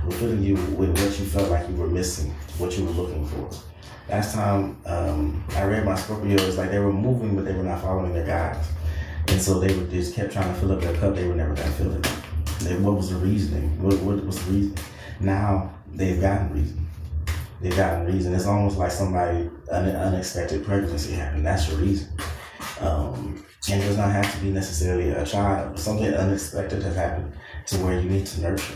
We're filling you with what you felt like you were missing, what you were looking for. Last time I read my Scorpios, like they were moving, but they were not following their guides. And so they just kept trying to fill up their cup. They were never going to fill it. What was the reasoning? What was the reason? Now they've gotten reason. They've got a reason. It's almost like somebody, an unexpected pregnancy happened. That's your reason. And it does not have to be necessarily a child. Something unexpected has happened to where you need to nurture.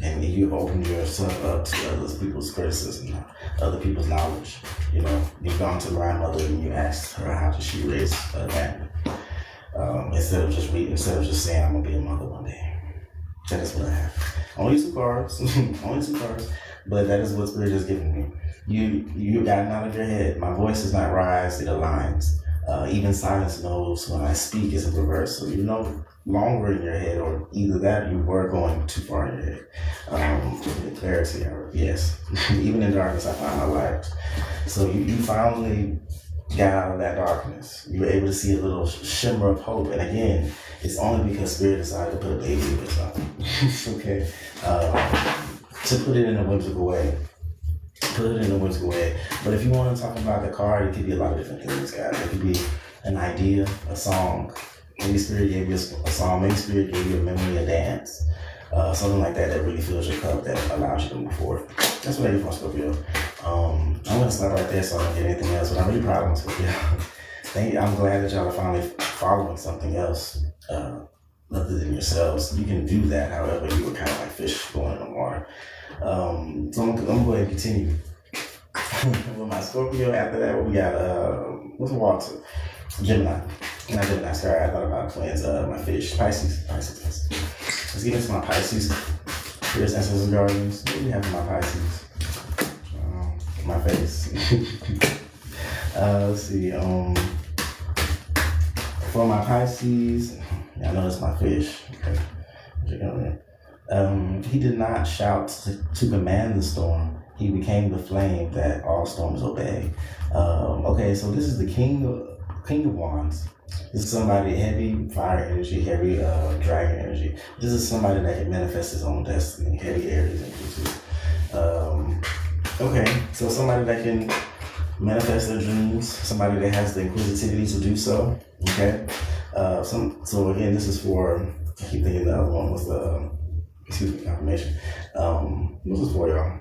And you've opened yourself up to other people's criticism, other people's knowledge. You know, you've gone to my mother and you asked her how did she raise a family. Instead of just saying I'm gonna be a mother one day. That is what I have. Only 2 cards. Only 2 cards. But that is what Spirit has given me. You got it out of your head. My voice does not rise, it aligns. Even silence knows when I speak is in reverse. So you're no longer in your head, or either that or you were going too far in your head. Clarity, yes. Even in darkness, I find my light. So you finally got out of that darkness. You were able to see a little shimmer of hope. And again, it's only because Spirit decided to put a baby with something. Okay. To put it in a whimsical way. But if you want to talk about the card, it could be a lot of different things, guys. It could be an idea, a song. Maybe Spirit gave you a song. Maybe Spirit gave you a memory, a dance. Something like that really fills your cup, that allows you to move forward. That's what I do for Scorpio. I'm going to stop right there so I don't get anything else, but I'm really proud of my Scorpio. I'm glad that y'all are finally following something else other than yourselves. You can do that, however, you were kind of like fish going in the water. So I'm going to go ahead and continue. With my Scorpio, after that, we got, what's a water? Gemini. Not Gemini, sorry, I thought about twins. My fish, Pisces. Let's get into my Pisces. Here's Ancestors and Guardians. What do we have in my Pisces? My face. Let's see. For my Pisces, I know that's my fish. Okay. He did not shout to command the storm. He became the flame that all storms obey. Okay, so this is the King of Wands. This is somebody heavy fire energy, heavy dragon energy. This is somebody that can manifest his own destiny, heavy Aries energy too. Okay, so somebody that can manifest their dreams, somebody that has the inquisitivity to do so. Okay, so again, this is for. I keep thinking the other one was the. Confirmation. This is for y'all.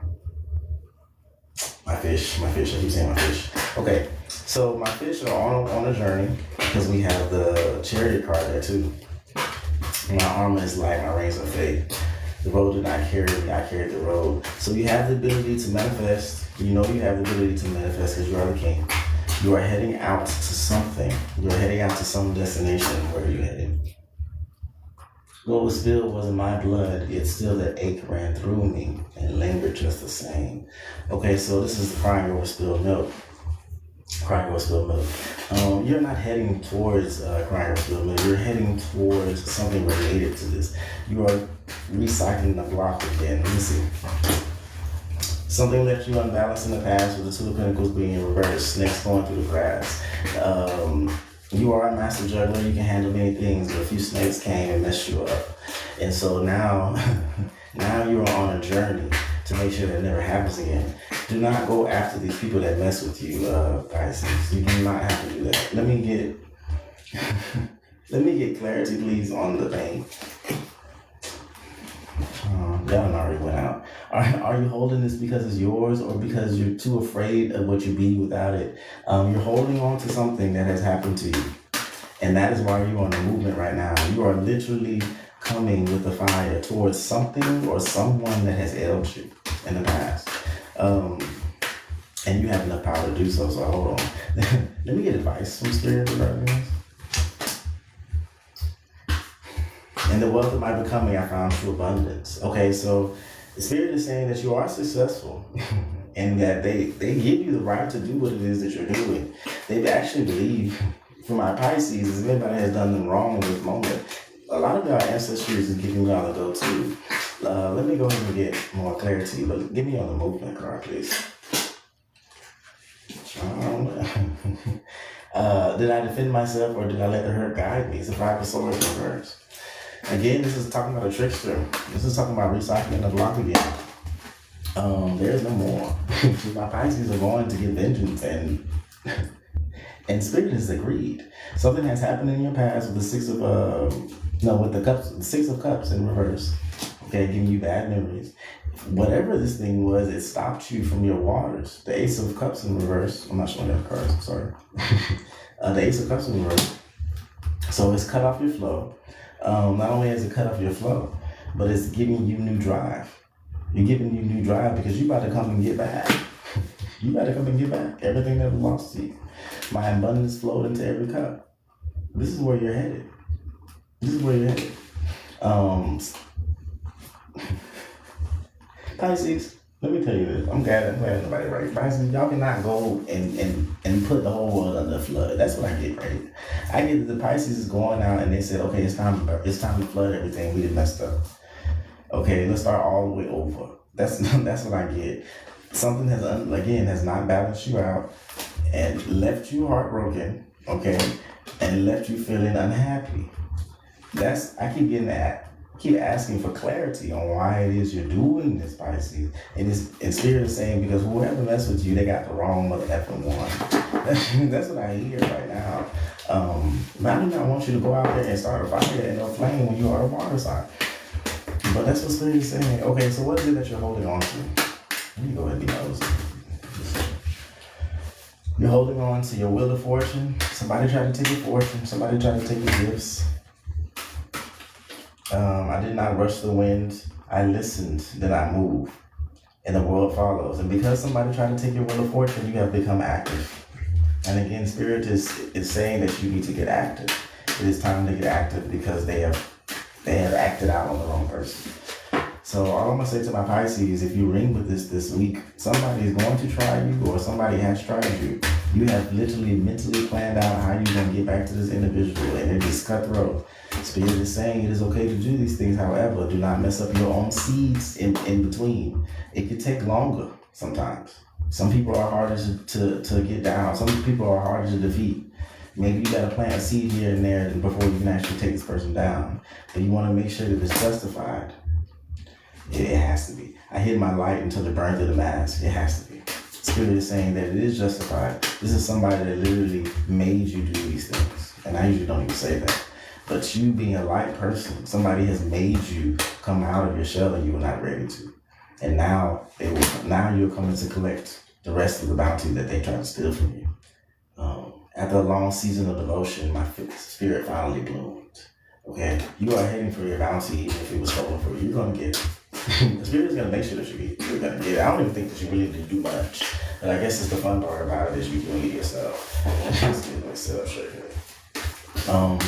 My fish. I keep saying my fish. Okay, so my fish are on a journey because we have the Chariot card there too. My armor is light, my reins are faith. The road did not carry me, I carried the road. So you have the ability to manifest. You know you have the ability to manifest because you are the king. You are heading out to something. You are heading out to some destination. Where are you heading? What was spilled wasn't my blood, yet still that ache ran through me and lingered just the same. Okay, so this is crying over spilled milk. You're not heading towards crying over spilled milk. You're heading towards something related to this. You are recycling the block again. Let me see. Something left you unbalanced in the past with the 2 of Pentacles being in reverse, snakes going through the grass. You are a master juggler, you can handle many things, but a few snakes came and messed you up. And so now you are on a journey to make sure that never happens again. Do not go after these people that mess with you, Pisces. You do not have to do that. Let me get clarity, please, on the pain. That one already went out. Are you holding this because it's yours or because you're too afraid of what you'd be without it? You're holding on to something that has happened to you. And that is why you're on the movement right now. You are literally coming with the fire towards something or someone that has ailed you in the past. And you have enough power to do so, so hold on. Let me get advice from Spirit regarding this. In the wealth of my becoming, I found true abundance. Okay, so the Spirit is saying that you are successful and that they give you the right to do what it is that you're doing. They actually believe, for my Pisces, if anybody has done them wrong in this moment, a lot of our ancestors is giving y'all a go too. Let me go ahead and get more clarity, but give me on the movement card, please. Did I defend myself or did I let the hurt guide me? It's a 5 of swords reverse. Again, this is talking about a trickster. This is talking about recycling the block again. There's no more. My Pisces are going to get vengeance, and Spirit has agreed. Something has happened in your past with the 6 of Cups in reverse. Okay, giving you bad memories. Whatever this thing was, it stopped you from your waters. The Ace of Cups in reverse. I'm not showing that cards. I'm sorry. The Ace of Cups in reverse. So it's cut off your flow. Not only has it cut off your flow, but it's giving you new drive. You're giving you new drive because you about to come and get back. You about to come and get back everything that was lost to you. My abundance flowed into every cup. This is where you're headed. This is where you're headed. Pisces, let me tell you this. I'm glad nobody right. Pisces, y'all cannot go and put the whole world under a flood. That's what I get, right? I get that the Pisces is going out and they said, okay, it's time to flood everything. We did messed up. Okay, let's start all the way over. That's what I get. Something has not balanced you out and left you heartbroken, okay, and left you feeling unhappy. I keep getting that. Keep asking for clarity on why it is you're doing this, Pisces. And Spirit is saying because whoever messed with you, they got the wrong mother effing one. That's what I hear right now. I do not want you to go out there and start a fire and a flame when you are a water sign. But that's what Spirit is saying. Okay, so what is it that you're holding on to? Let me go ahead and be nosy. You're holding on to your wheel of fortune. Somebody tried to take your fortune. Somebody tried to take your gifts. I did not rush the wind. I listened, then I moved. And the world follows. And because somebody tried to take your wheel of fortune, you have become active. And again, Spirit is saying that you need to get active. It is time to get active because they have acted out on the wrong person. So all I'm going to say to my Pisces, if you ring with this week, somebody is going to try you or somebody has tried you. You have literally mentally planned out how you're going to get back to this individual and it is cutthroat. Spirit is saying it is okay to do these things. However, do not mess up your own seeds in between. It could take longer sometimes. Some people are harder to get down. Some people are harder to defeat. Maybe you got to plant a seed here and there before you can actually take this person down. But you want to make sure that it's justified. It has to be. I hid my light until it burned through the mask. It has to be. Spirit is saying that it is justified. This is somebody that literally made you do these things. And I usually don't even say that. But you being a light person, somebody has made you come out of your shell and you were not ready to. And now you're coming to collect the rest of the bounty that they tried to steal from you. After a long season of devotion, my spirit finally bloomed. Okay? You are heading for your bounty even if it was stolen from you. You're going to get it. The Spirit is going to make sure that you're going to get it. I don't even think that you really need to do much. But I guess it's the fun part about it is you doing it yourself. Just getting myself straight here.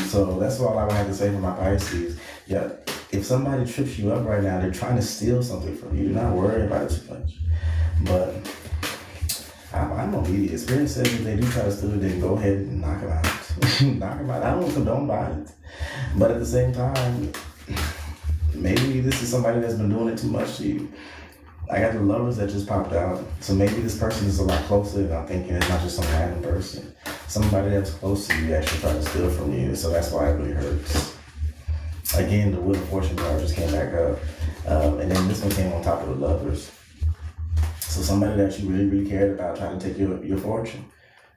So that's all I would have to say for my Pisces. Yeah, if somebody trips you up right now, they're trying to steal something from you. Do not worry about it too much. But I'm obedient. Spirit says if they do try to steal it, then go ahead and knock them out. Knock them out. I don't condone violence. But at the same time, maybe this is somebody that's been doing it too much to you. I got the Lovers that just popped out. So maybe this person is a lot closer than I'm thinking. It's not just some random person. Somebody that's close to you actually tried to steal from you. So that's why it really hurts. Again, the Wheel of Fortune card just came back up. And then this one came on top of the Lovers. So somebody that you really, really cared about tried to take your fortune.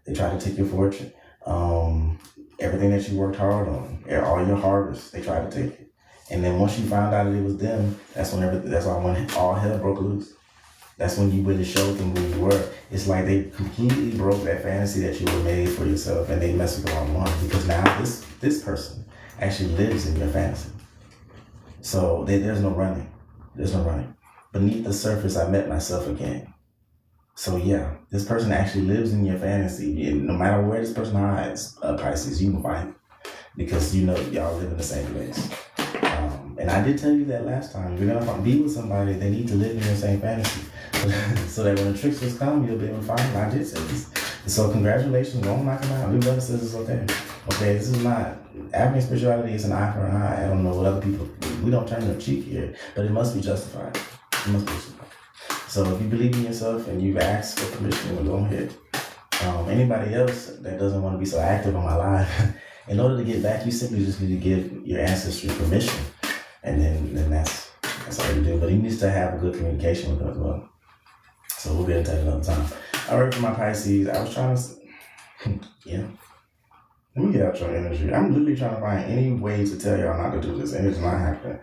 They tried to take your fortune. Everything that you worked hard on, all your harvest, they tried to take it. And then once you found out that it was them, that's when all hell broke loose. That's when you really showed them who you were. It's like they completely broke that fantasy that you were made for yourself and they messed with the wrong one because now this person actually lives in your fantasy. So there's no running. There's no running. Beneath the surface, I met myself again. So yeah, this person actually lives in your fantasy. And no matter where this person hides, Pisces, you can find it because you know y'all live in the same place. And I did tell you that last time. If you're going to be with somebody, they need to live in your same fantasy. So that when the tricksters come, you'll be able to find them. I did say this. So congratulations. Don't knock them out. Your brother says it's okay. Okay, this is not... African spirituality is an eye for an eye. I don't know what other people... We don't turn the cheek here. But it must be justified. It must be justified. So if you believe in yourself and you've asked for permission, well, go ahead. Anybody else that doesn't want to be so active on my live, in order to get back, you simply just need to give your ancestry permission. And then that's all you do. But you need to have a good communication with them as well. So we'll get into that another time. All right, for my Pisces, I was trying to, yeah. Let me get out your energy. I'm literally trying to find any way to tell y'all not to do this, and it's not happening.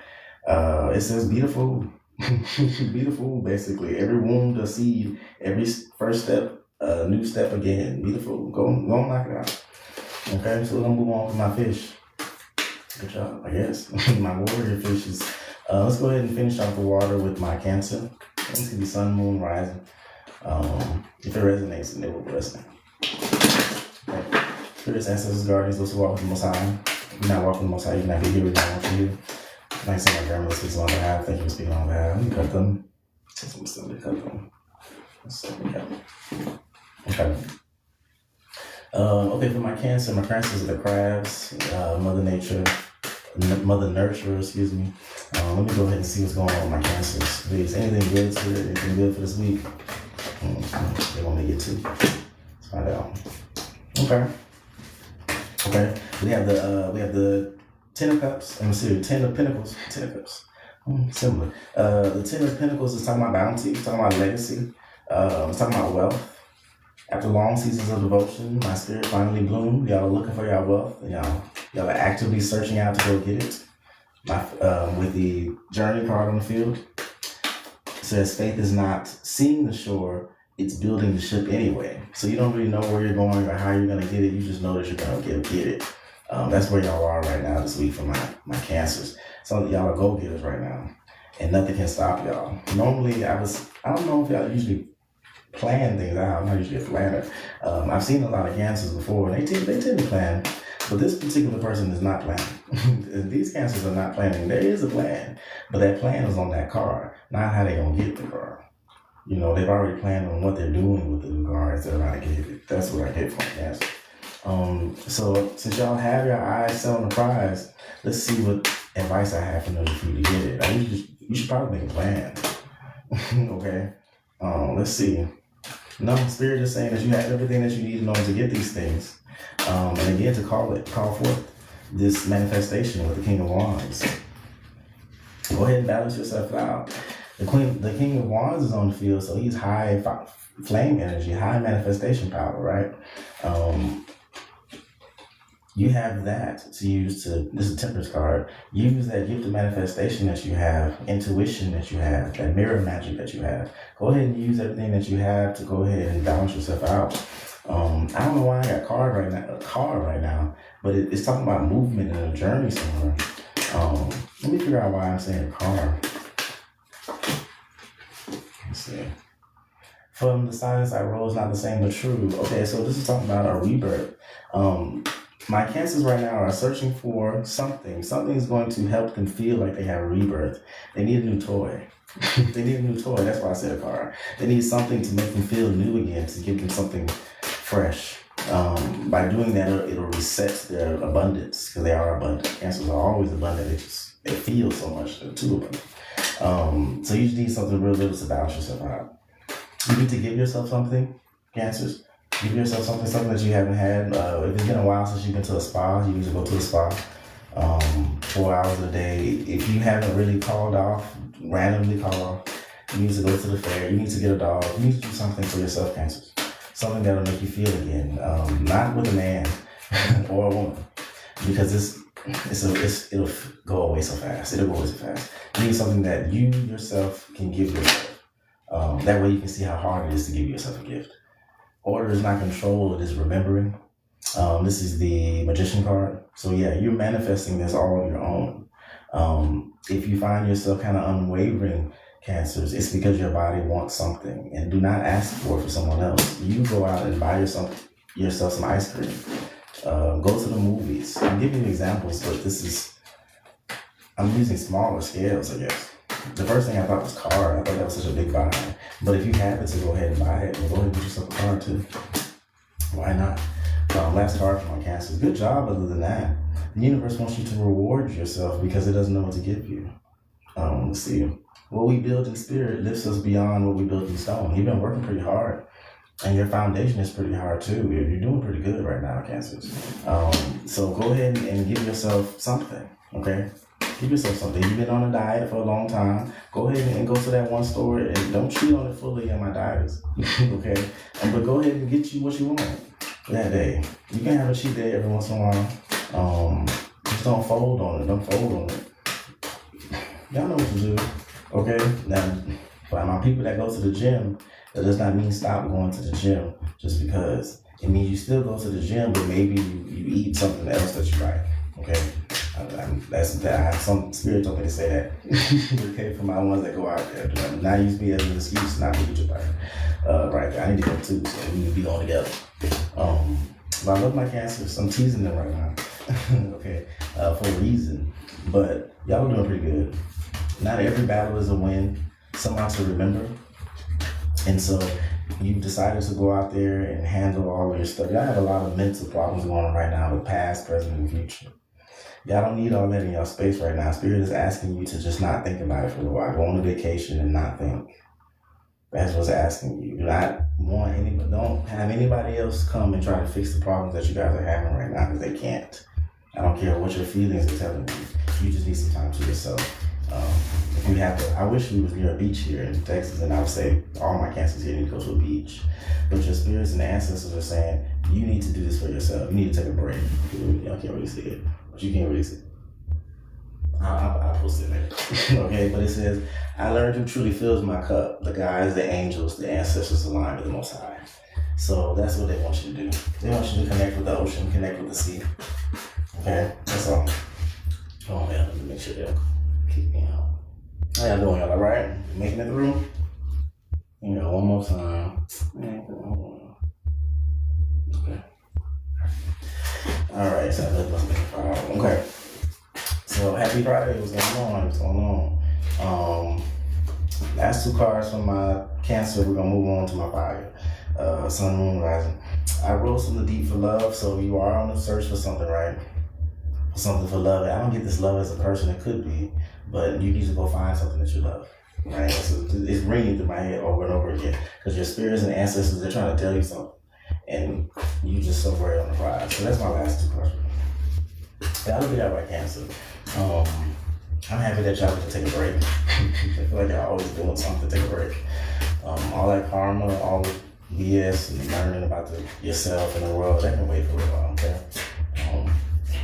It says beautiful, beautiful. Basically, every wound a seed, every first step, a new step again. Beautiful. Go knock it out. Okay, so we're gonna move on to my fish. Good job, I guess. My warrior fishes. Let's go ahead and finish off the water with my Cancer. This could be sun, moon, rising. If it resonates, then it will resonate. Okay. Spirits, ancestors, guardians, those who walk with the Most High. If you're not walking with the Most High, you cannot be here. We don't want you here. Like I said, my grandmother speaks on behalf. Thank you for speaking on behalf. Let me cut them. Somebody cut them. Okay. Okay, for my Cancer are the crabs, Mother Nature, Mother Nurturer, excuse me. Let me go ahead and see what's going on with my Cancers. Please, anything good today? Anything good for this week? They want me to get to. Let's find out. Okay. We have the Ten of Cups. I'm serious. Ten of Pentacles. Ten of Cups. Similar. The Ten of Pentacles is talking about bounty. It's talking about legacy. It's talking about wealth. After long seasons of devotion, my spirit finally bloomed. Y'all are looking for y'all wealth. Y'all are actively searching out to go get it. With the journey card on the field, it says faith is not seeing the shore, it's building the ship anyway. So you don't really know where you're going or how you're going to get it. You just know that you're going to get it. That's where y'all are right now this week for my Cancers. Some of y'all are go-getters right now, and nothing can stop y'all. Normally, I don't know if y'all usually plan things out. I'm not usually a planner. I've seen a lot of Cancers before, and they tend to plan. But this particular person is not planning. These Cancers are not planning. There is a plan, but that plan is on that card, not how they're going to get the card. They've already planned on what they're doing with the new cards. They're not going to get it. That's what I get from Cancer. So since y'all have your eyes set on the prize, let's see what advice I have for you to get it. You should probably make a plan. Okay? Let's see. No, Spirit is saying that you have everything that you need in order to get these things. And again, to call forth this manifestation with the King of Wands. Go ahead and balance yourself out. The King of Wands is on the field, so he's high flame energy, high manifestation power, right? You have that to use this is a Temperance card. Use that gift of manifestation that you have, intuition that you have, that mirror magic that you have. Go ahead and use everything that you have to go ahead and balance yourself out. I don't know why I got a car right now, but it's talking about movement and a journey somewhere. Let me figure out why I'm saying a car. Let's see. From the silence I rose, not the same but true. Okay, so this is talking about a rebirth. My Cancers right now are searching for something. Something is going to help them feel like they have a rebirth. They need a new toy. They need a new toy. That's why I said a car. They need something to make them feel new again, to give them something fresh. By doing that, it'll reset their abundance, because they are abundant. Cancers are always abundant. They feel so much. They're too abundant. So you just need something real little to balance yourself out. You need to give yourself something, Cancers. Give yourself something that you haven't had. If it's been a while since you've been to a spa, you need to go to a spa 4 hours a day. If you haven't really randomly called off, you need to go to the fair. You need to get a dog. You need to do something for yourself, Cancers. Something that'll make you feel again. Not with a man or a woman, because it'll go away so fast. It'll go away so fast. You need something that you yourself can give yourself. That way you can see how hard it is to give yourself a gift. Order is not control, it is remembering. This is the Magician card. So yeah, you're manifesting this all on your own. If you find yourself kind of unwavering, Cancers, it's because your body wants something, and do not ask for it for someone else. You go out and buy yourself some ice cream. Go to the movies. I'm giving you examples, but I'm using smaller scales, I guess. The first thing I thought was car. I thought that was such a big buy. But if you happen to go ahead and buy it, well, go ahead and get yourself a car too. Why not? Last card for my Cancers. Good job. Other than that, the universe wants you to reward yourself because it doesn't know what to give you. Let's see. What we build in spirit lifts us beyond what we build in stone. You've been working pretty hard, and your foundation is pretty hard too. You're doing pretty good right now, Cancers. So go ahead and give yourself something. Okay. Give yourself something. You've been on a diet for a long time. Go ahead and go to that one store and don't cheat on it fully on my diets. Okay? But go ahead and get you what you want that day. You can have a cheat day every once in a while. Just don't fold on it. Don't fold on it. Y'all know what to do. Okay? Now, for my people that go to the gym, that does not mean stop going to the gym just because. It means you still go to the gym, but maybe you eat something else that you like. Okay? That's that. I have some spirit told me to say that. Okay, for my ones that go out there, do not use me as an excuse not to eat your body. Right there, I need to go too, so we need to be on together. But I love my cancers. I'm teasing them right now. Okay, for a reason. But y'all are doing pretty good. Not every battle is a win. Some are to remember, and so you've decided to go out there and handle all of your stuff. Y'all have a lot of mental problems going on right now with past, present, and future. Y'all don't need all that in your space right now. Spirit is asking you to just not think about it for a while. Go on a vacation and not think. That's what's asking you. Do not want anybody, don't have anybody else come and try to fix the problems that you guys are having right now because they can't. I don't care what your feelings are telling you. You just need some time to yourself. If you have to, I wish we was near a beach here in Texas, and I would say all my cancers here need to go to a beach. But your spirits and ancestors are saying you need to do this for yourself. You need to take a break. Y'all can't really see it, but you can't really see it. I'll post it later. Okay, but it says, I learned who truly fills my cup. The guides, the angels, the ancestors aligned with the Most High. So that's what they want you to do. They want you to connect with the ocean, connect with the sea. Okay, that's all. Oh man, let me make sure they'll keep me out. How y'all doing, y'all all right? Making it through? You know, one more time. Okay. All right, so let's make it Friday. Okay. So happy Friday. What's going on? What's going on? Last two cards from my Cancer. We're gonna move on to my fire. Sun, Moon, Rising. I rose from the deep for love. So you are on the search for something, right? Something for love. I don't get this love as a person. It could be, but you need to go find something that you love. Right? So it's ringing through my head over and over again because your spirits and ancestors, they're trying to tell you something, and you just so great on the prize. So that's my last two questions. That'll be that right, Cancer. I'm happy that y'all get to take a break. I feel like y'all always doing something to take a break. All that karma, all the BS and learning about yourself and the world, that can wait for a while, okay?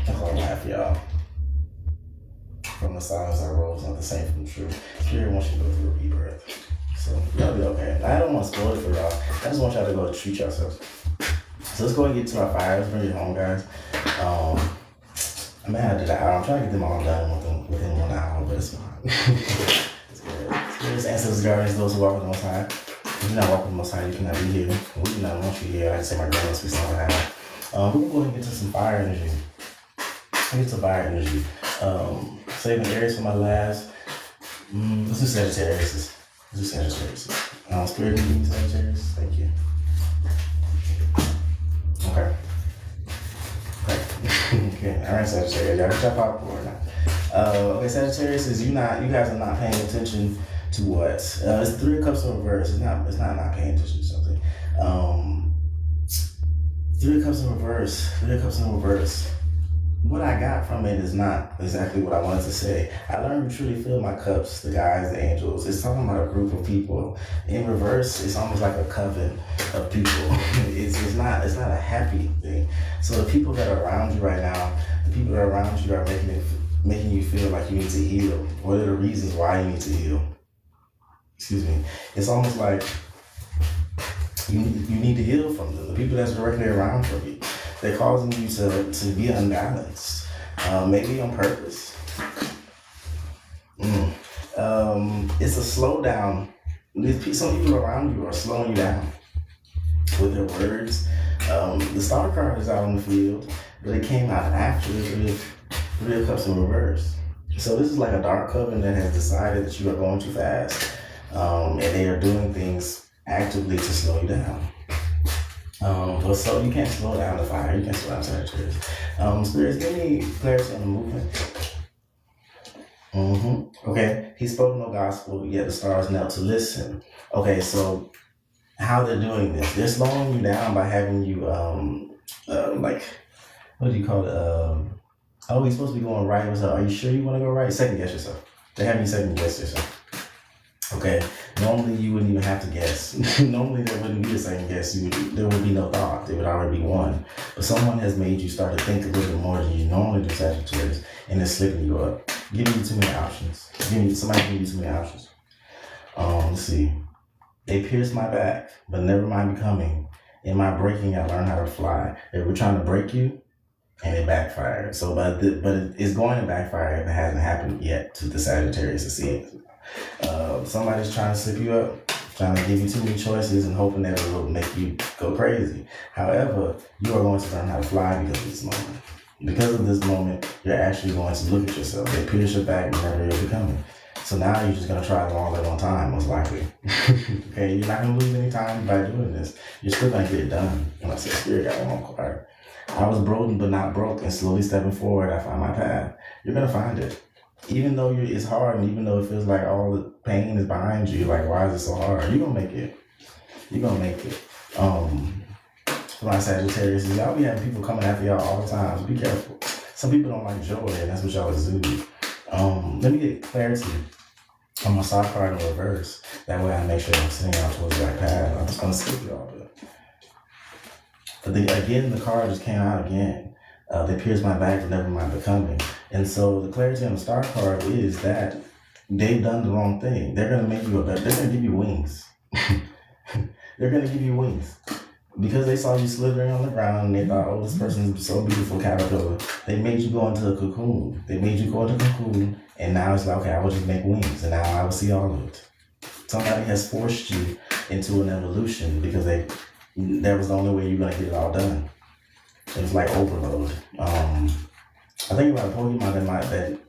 That's all I have for y'all. From the silence I rose, not the same from the truth. Spirit wants you to go through a rebirth. So y'all be okay. I don't want to spoil it for y'all. I just want y'all to go treat yourselves. So let's go and get to our fires. Bring it home, guys. I'm mad at an hour. I'm trying to get them all done within 1 hour, but it's fine. It's good. Spirits, ancestors, guardians, those who walk with the Most High. If you're not walking with the Most High, you cannot be here. We do not want you here. I just say my girl must be something high. We're going to go ahead and get to some fire energy. Get to fire energy. Saving Aries for my last. Let's do Sagittarius. Spirit meeting Sagittarius. Thank you. Okay. Okay. All right, Sagittarius. Y'all get your popcorn now. Okay, Sagittarius is you guys are not paying attention to what? It's 3 of Cups in reverse. It's not paying attention to something. 3 of Cups in reverse. 3 of Cups in reverse. What I got from it is not exactly what I wanted to say. I learned to truly fill my cups, the guys, the angels. It's talking about a group of people. In reverse, it's almost like a coven of people. It's not a happy thing. So the people that are around you right now, the people that are around you are making you feel like you need to heal. What are the reasons why you need to heal? Excuse me. It's almost like you need to heal from them. The people that's directly around from you. They're causing you to be unbalanced, maybe on purpose. It's a slowdown. Some people around you are slowing you down with their words. The Star card is out on the field, but it came out after the 3 of Cups in reverse. So this is like a dark coven that has decided that you are going too fast, and they are doing things actively to slow you down. But so you can't slow down the fire. You can't slow down Sagittarius. Spirits, give me clarity on the movement. Okay. He spoke no gospel, yet the stars knelt to listen. Okay, so how they're doing this? They're slowing you down by having you like, what do you call it? Oh, you're supposed to be going right. Are you sure you want to go right? Second guess yourself. They're having you second guess yourself. Okay, normally you wouldn't even have to guess. Normally there wouldn't be a second guess. There would be no thought. There would already be one. But someone has made you start to think a little bit more than you normally do, Sagittarius, and it's slipping you up. giving you too many options. Somebody giving you too many options. Let's see. They pierced my back, but never mind becoming. In my breaking, I learned how to fly. They were trying to break you, and it backfired. So, but it's going to backfire if it hasn't happened yet to the Sagittarius to see it. Somebody's trying to slip you up, trying to give you too many choices and hoping that it will make you go crazy. However, you are going to learn how to fly because of this moment. Because of this moment, you're actually going to look at yourself. They pierce your back, whenever you're becoming. So now you're just going to try them all at one time, most likely. Okay, you're not going to lose any time by doing this. You're still going to get it done. And I said, Spirit got one card. I was broken but not broke, and slowly stepping forward, I find my path. You're going to find it. Even though it's hard, and even though it feels like all the pain is behind you, like, why is it so hard? You're going to make it. You're going to make it. For my Sagittarius, y'all be having people coming after y'all all the time. So be careful. Some people don't like joy, and that's what y'all exude. Let me get clarity on my side card in reverse. That way I make sure I'm sending y'all towards the right path. I'm just going to skip y'all. But again, the card just came out again. They pierced my back, but never mind becoming. And so the clarity on the star card is that they've done the wrong thing. They're going to make you they're going to give you wings. They're going to give you wings. Because they saw you slithering on the ground and they thought, oh, this person is so beautiful, caterpillar. They made you go into a cocoon. They made you go into a cocoon, and now it's like, okay, I will just make wings, and now I will see all of it. Somebody has forced you into an evolution because that was the only way you're going to get it all done. It was like overload. I think about a Pokemon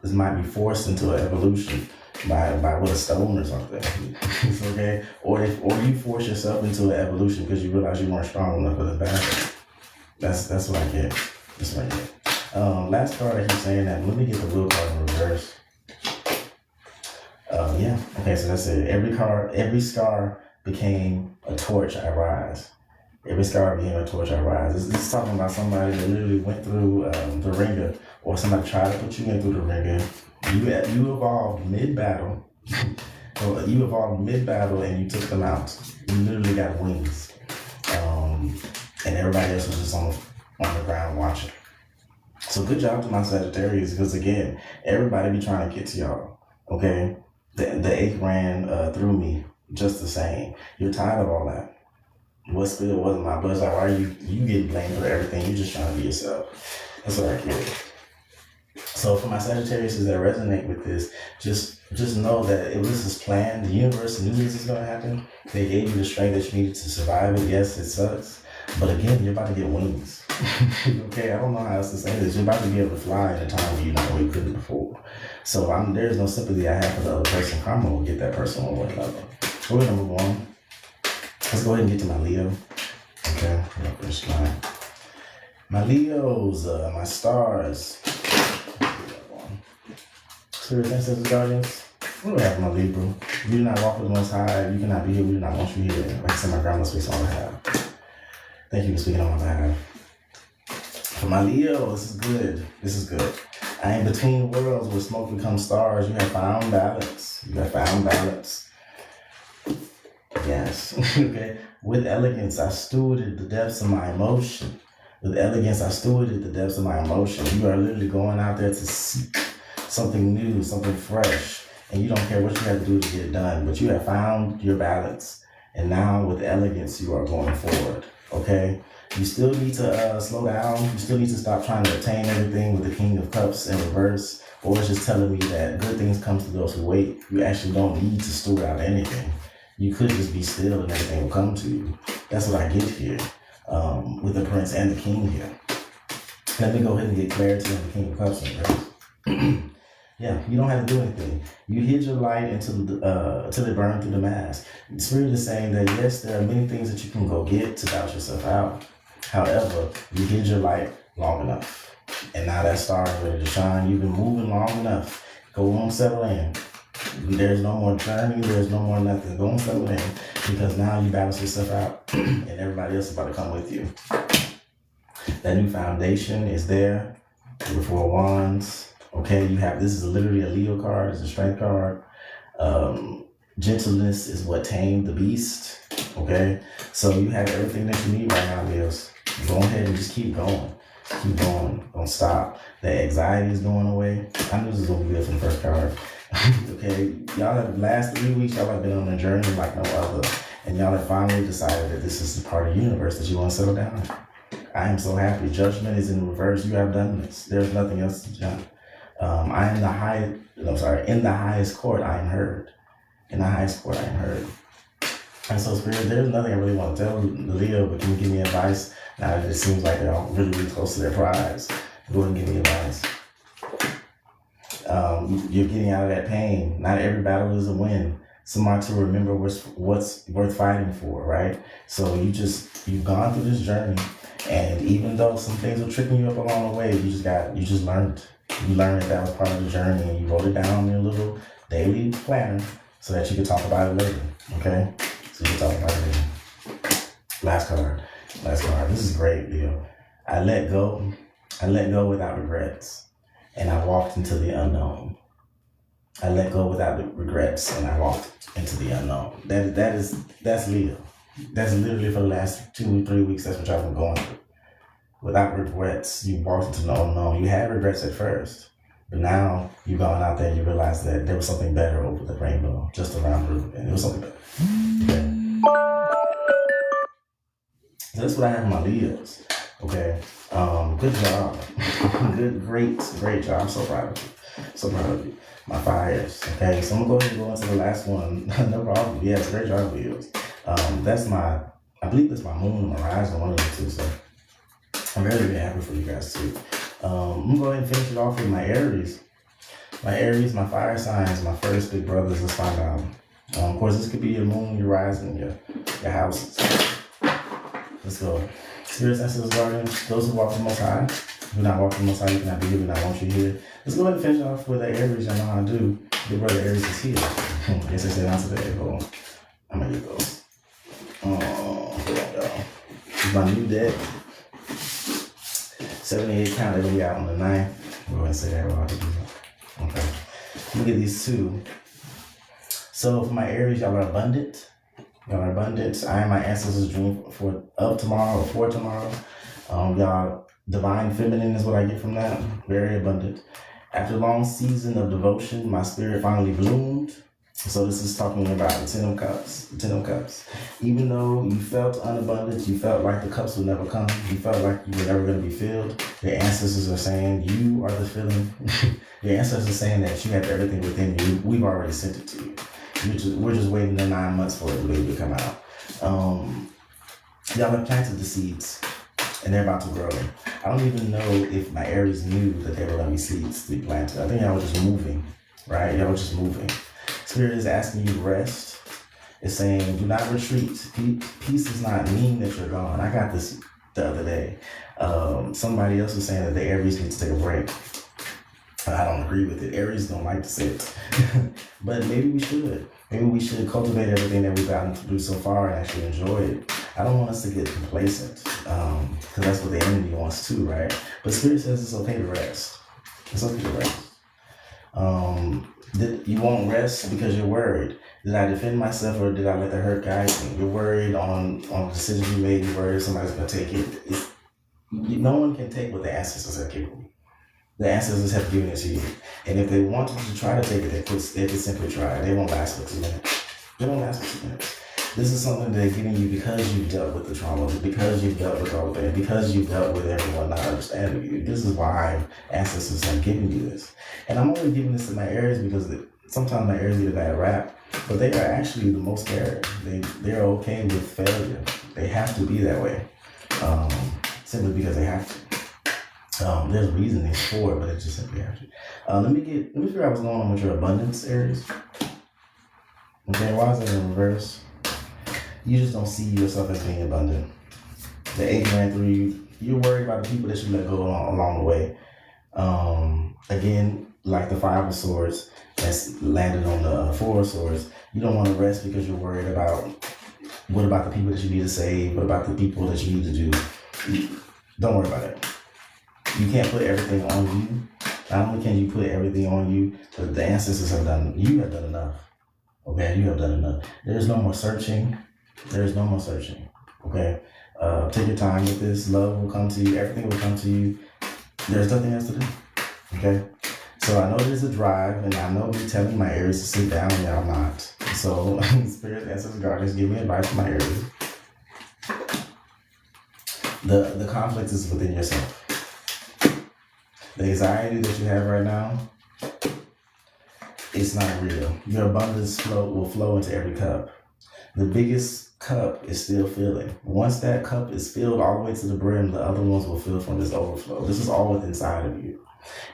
that might be forced into an evolution by with a stone or something. It's okay. Or you force yourself into an evolution because you realize you weren't strong enough for the battle. That's what I get. That's what I get. Last card I keep saying that. Let me get the blue card in reverse. Yeah. Okay, so that's it. Every scar became a torch I rise. Every scar became a torch I rise. This is talking about somebody that literally went through the ringer, or somebody tried to put you in through the ringer. You evolved mid-battle. You evolved mid-battle and you took them out. You literally got wings. And everybody else was just on the ground watching. So good job to my Sagittarius, because again, everybody be trying to get to y'all. Okay? The ache ran through me just the same. You're tired of all that. What still wasn't my buzz? Like, why are you getting blamed for everything? You're just trying to be yourself. That's what I get. So for my Sagittarius that resonate with this, just know that if this is planned, the universe knew this is going to happen. They gave you the strength that you needed to survive it. Yes, it sucks. But again, you're about to get wings. Okay, I don't know how else to say this. You're about to be able to fly in a time where you couldn't before. So there's no sympathy I have for the other person. Karma will get that person one way or another. We're going to move on. Let's go ahead and get to my Leo. Okay, first line. My Leos, my stars. Spirit, ancestors, guardians. What do I have my Libra? You do not walk with the Most High. You cannot be here. We do not want you here. Like I said, my grandma speaks on behalf. Thank you for speaking on my behalf. For my Leo, this is good. This is good. I am between worlds where smoke becomes stars. You have found balance. You have found balance. Yes. Okay. With elegance, I stewarded the depths of my emotion. With elegance, I stewarded the depths of my emotion. You are literally going out there to seek something new, something fresh, and you don't care what you have to do to get it done, but you have found your balance, and now with elegance, you are going forward, okay? You still need to slow down. You still need to stop trying to obtain everything with the King of Cups in reverse, or it's just telling me that good things come to those who wait. You actually don't need to steward out anything. You could just be still and everything will come to you. That's what I get here with the Prince and the King here. Let me go ahead and get clarity on the King of Cups in reverse. Yeah, you don't have to do anything. You hid your light until it burned through the mask. The Spirit is saying that yes, there are many things that you can go get to doubt yourself out. However, you hid your light long enough. And now that star is ready to shine. You've been moving long enough. Go on, settle in. There's no more journey. There's no more nothing. Go and settle in. Because now you balance yourself out. And everybody else is about to come with you. That new foundation is there. The Four of Wands. Okay, this is literally a Leo card. It's a strength card. Gentleness is what tamed the beast. Okay, so you have everything that you need right now, Leos. Go ahead and just keep going. Keep going. Don't stop. The anxiety is going away. I knew this was going to be good from the first card. Okay, y'all have last 3 weeks, y'all have been on a journey like no other. And y'all have finally decided that this is the part of the universe that you want to settle down in. I am so happy. Judgment is in reverse. You have done this. There's nothing else to judge. I am in the highest court I am heard. In the highest court I am heard. And so, Spirit, there's nothing I really want to tell Leo, but can you give me advice? Now that it seems like they're all really, really close to their prize. Go ahead and give me advice. You're getting out of that pain. Not every battle is a win. Somebody to remember what's worth fighting for, right? So you've gone through this journey, and even though some things are tricking you up along the way, you just learned. You learned that was part of the journey, and you wrote it down in your little daily planner so that you could talk about it later, okay? So you can talk about it later. Last card. This is great, Leo. I let go without regrets, and I walked into the unknown. I let go without regrets, and I walked into the unknown. That's Leo. That's literally for the last 2 or 3 weeks. That's what y'all been going through. Without regrets, you walked into the unknown. You had regrets at first, but now you've gone out there and you realize that there was something better over the rainbow, just around the and it was something better. Okay. So that's what I have in my Leos. Okay. Good job. Great job. I'm so proud of you. So proud of you. My fires. Okay. So I'm gonna go ahead and go into the last one. No problem. Yes, great job, Leos. I believe that's my moon, my rising, one of the two. So I'm really, really happy for you guys too. I'm gonna go ahead and finish it off with my Aries. My Aries, my fire signs, my first big brothers. Let's find out. Of course, this could be your moon, your rising, your houses. Let's go. Spirits, ancestors, guardians, those who walk with the Most High. If you're not walking with the Most High, you cannot be here, we not want you here. Let's go ahead and finish off with the Aries. Y'all know how to do. Big brother Aries is here. Yes, I said not today. Hold on. I'm gonna get those. Hold on, y'all. This is my new deck. 78 count, it'll be out on the 9th. We're going to say that while I do that. Okay. Look at these two. So for my Aries, y'all are abundant. I am my ancestors' dream of tomorrow or for tomorrow. Y'all, divine feminine is what I get from that. Very abundant. After a long season of devotion, my spirit finally bloomed. So this is talking about the Ten of Cups. Even though you felt unabundant, you felt like the cups would never come, you felt like you were never going to be filled, your ancestors are saying you are the filling. Your ancestors are saying that you have everything within you. We've already sent it to you. We're just waiting the 9 months for it to come out. Y'all have planted the seeds, and they're about to grow. I don't even know if my Aries knew that there were going to be seeds to be planted. I think y'all were just moving, right? Y'all were just moving. Spirit is asking you to rest. It's saying, do not retreat. Peace does not mean that you're gone. I got this the other day. Somebody else was saying that the Aries need to take a break. I don't agree with it. Aries don't like to sit. But maybe we should. Maybe we should cultivate everything that we've gotten to do so far and actually enjoy it. I don't want us to get complacent, because that's what the enemy wants too, right? But Spirit says it's okay to rest. It's okay to rest. You won't rest because you're worried. Did I defend myself or did I let the hurt guide me? You're worried on the decisions you made. You're worried somebody's going to take it. No one can take what the ancestors have given you. The ancestors have given it to you. And if they wanted to try to take it, they could simply try. They won't last for 2 minutes. They won't last for 2 minutes. This is something they're giving you because you've dealt with the trauma, because you've dealt with all of it, because you've dealt with everyone not understanding you. This is why ancestors have given you this. And I'm only giving this to my Aries because sometimes my Aries get a bad rap, but they are actually the most caring. They're okay with failure. They have to be that way, simply because they have to. There's reasonings for it, but it just simply have to. Let me figure out what's going on with your abundance, Aries. Okay, why is it in reverse? You just don't see yourself as being abundant. The 8 ran through you. You're worried about the people that you let go along the way. Again, like the 5 of Swords that's landed on the 4 of Swords, you don't want to rest because you're worried about what about the people that you need to save, what about the people that you need to do. Don't worry about it. You can't put everything on you. Not only can you put everything on you, but the ancestors have done, you have done enough. Okay, you have done enough. There's no more searching. There's no more searching. Okay. Take your time with this. Love will come to you. Everything will come to you. There's nothing else to do. Okay? So I know there's a drive, and I know me telling my Aries to sit down, and y'all not. So Spirit, Ancestors, Guardians, give me advice for my Aries. The conflict is within yourself. The anxiety that you have right now, it's not real. Your abundance will flow into every cup. The biggest cup is still filling. Once that cup is filled all the way to the brim, the other ones will fill from this overflow. This is all within inside of you.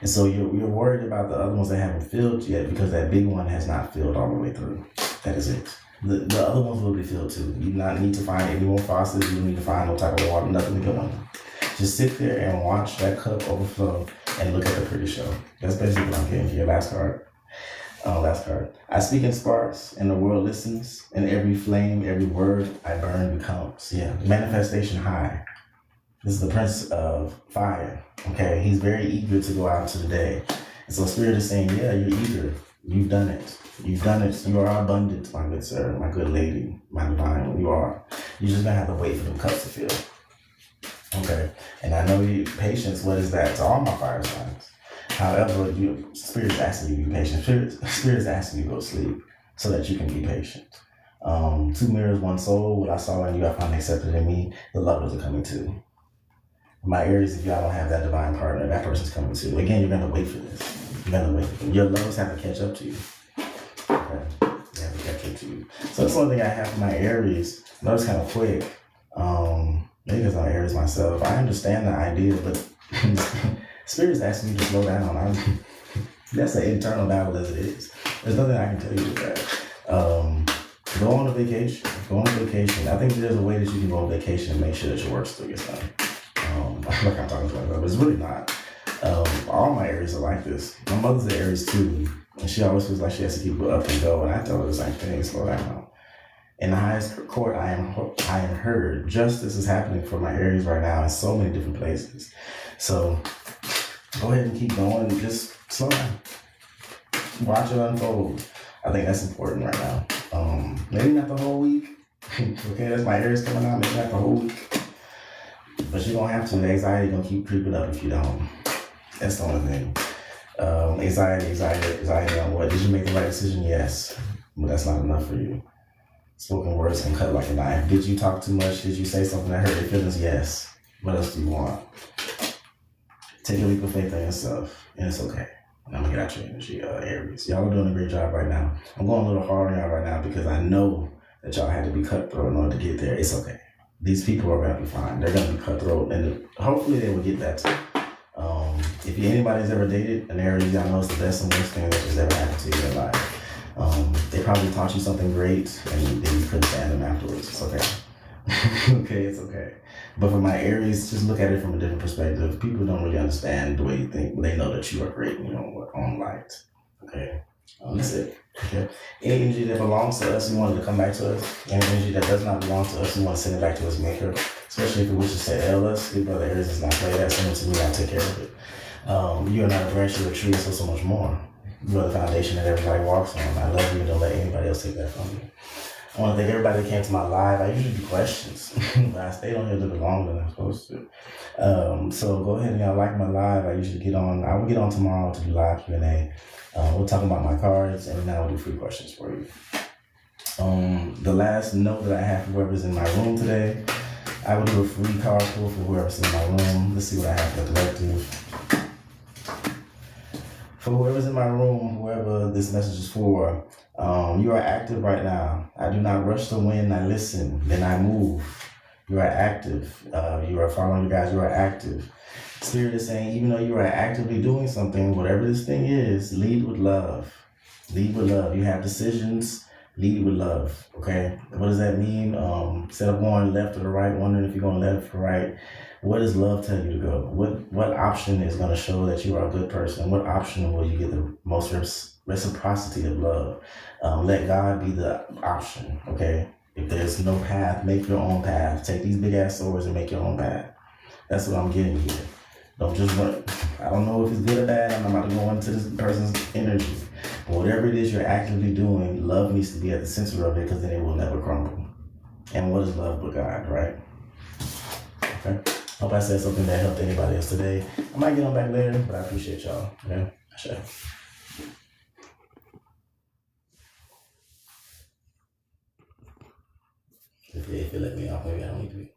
And so you're worried about the other ones that haven't filled yet because that big one has not filled all the way through. That is it. The other ones will be filled too. You do not need to find any more faucets. You don't need to find no type of water, nothing to go on. Just sit there and watch that cup overflow and look at the pretty show. That's basically what I'm getting here. Last card. Last card. I speak in sparks and the world listens, and every flame, every word I burn becomes. Yeah. Manifestation high. This is the Prince of Fire. Okay. He's very eager to go out to the day. And so Spirit is saying, yeah, you're eager. You've done it. You've done it. You are abundant, my good sir, my good lady, my divine. You are. You're just going to have to wait for them cups to fill. Okay. And I know patience, what is that to all my fire signs? However, Spirit is asking you to be patient. Spirit is asking you to go to sleep so that you can be patient. Two mirrors, one soul. What I saw in you, I finally accepted in me. The lovers are coming too. My Aries, if y'all don't have that divine partner, that person's coming too. Again, you're going to wait for this. You're going to wait for them. Your loves have to catch up to you. Okay? They have to catch up to you. So that's one thing I have for my Aries. That was kind of quick. Maybe because I'm Aries myself. I understand the idea, but Spirit is asking me to slow down. That's an internal battle as it is. There's nothing I can tell you with that. Go on a vacation. Go on a vacation. I think there's a way that you can go on vacation and make sure that your work still gets done. I feel like I'm talking about that, but it's really not. All my Aries are like this. My mother's an Aries too, and she always feels like she has to keep up and go, and I tell her the same thing, slow down. In the highest court, I am heard. Justice is happening for my Aries right now in so many different places. So go ahead and keep going. Just slow down. Watch it unfold. I think that's important right now. Maybe not the whole week. Okay, that's my Aries coming out. Maybe not the whole week. But you're going to have to. The anxiety going to keep creeping up if you don't. That's the only thing. Anxiety on what? Did you make the right decision? Yes. But that's not enough for you. Spoken words can cut like a knife. Did you talk too much? Did you say something that hurt your feelings? Yes. What else do you want? Take a leap of faith in yourself, and it's okay. And I'm going to get out your energy, Aries. Y'all are doing a great job right now. I'm going a little hard on y'all right now because I know that y'all had to be cutthroat in order to get there. It's okay. These people are going to be fine. They're going to be cutthroat, and hopefully they will get that too. If anybody's ever dated an Aries, y'all know it's the best and worst thing that has ever happened to you in life. They probably taught you something great, and then you couldn't stand them afterwards. It's okay. Okay, it's okay. But for my Aries, just look at it from a different perspective. People don't really understand the way you think, but they know that you are great in your own light. Okay? That's it. Okay? Any energy that belongs to us, you want it to come back to us. Any energy that does not belong to us, you want to send it back to us maker. Especially if it wishes to ail us. Big Brother Aries does not play that. Send it to me, I'll take care of it. You are not a branch, you're a tree, so much more. You are the foundation that everybody walks on. I love you, don't let anybody else take that from you. I want to thank everybody that came to my live. I usually do questions, but I stayed on here a little bit longer than I'm supposed to. So go ahead and y'all like my live. I usually get on. I will get on tomorrow to do live Q&A. We'll talk about my cards, and now we'll do free questions for you. The last note that I have for whoever's in my room today, I will do a free card pull for whoever's in my room. Let's see what I have for the collective. For whoever's in my room, whoever this message is for, you are active right now. I do not rush to win. I listen, then I move. You are active. You are following you guys. You are active. Spirit is saying, even though you are actively doing something, whatever this thing is, lead with love. Lead with love. You have decisions. Lead with love. Okay. What does that mean? Instead of going left or the right, wondering if you're going left or right, what does love tell you to go? What option is going to show that you are a good person? What option will you get the most reciprocity of love? Let God be the option, okay? If there's no path, make your own path. Take these big ass swords and make your own path. That's what I'm getting here. Don't just run. I don't know if it's good or bad. I'm not about to go into this person's energy. But whatever it is you're actively doing, love needs to be at the center of it because then it will never crumble. And what is love but God, right? Okay. Hope I said something that helped anybody else today. I might get on back later, but I appreciate y'all. Okay. Sure. If you let me off, maybe I don't need to be.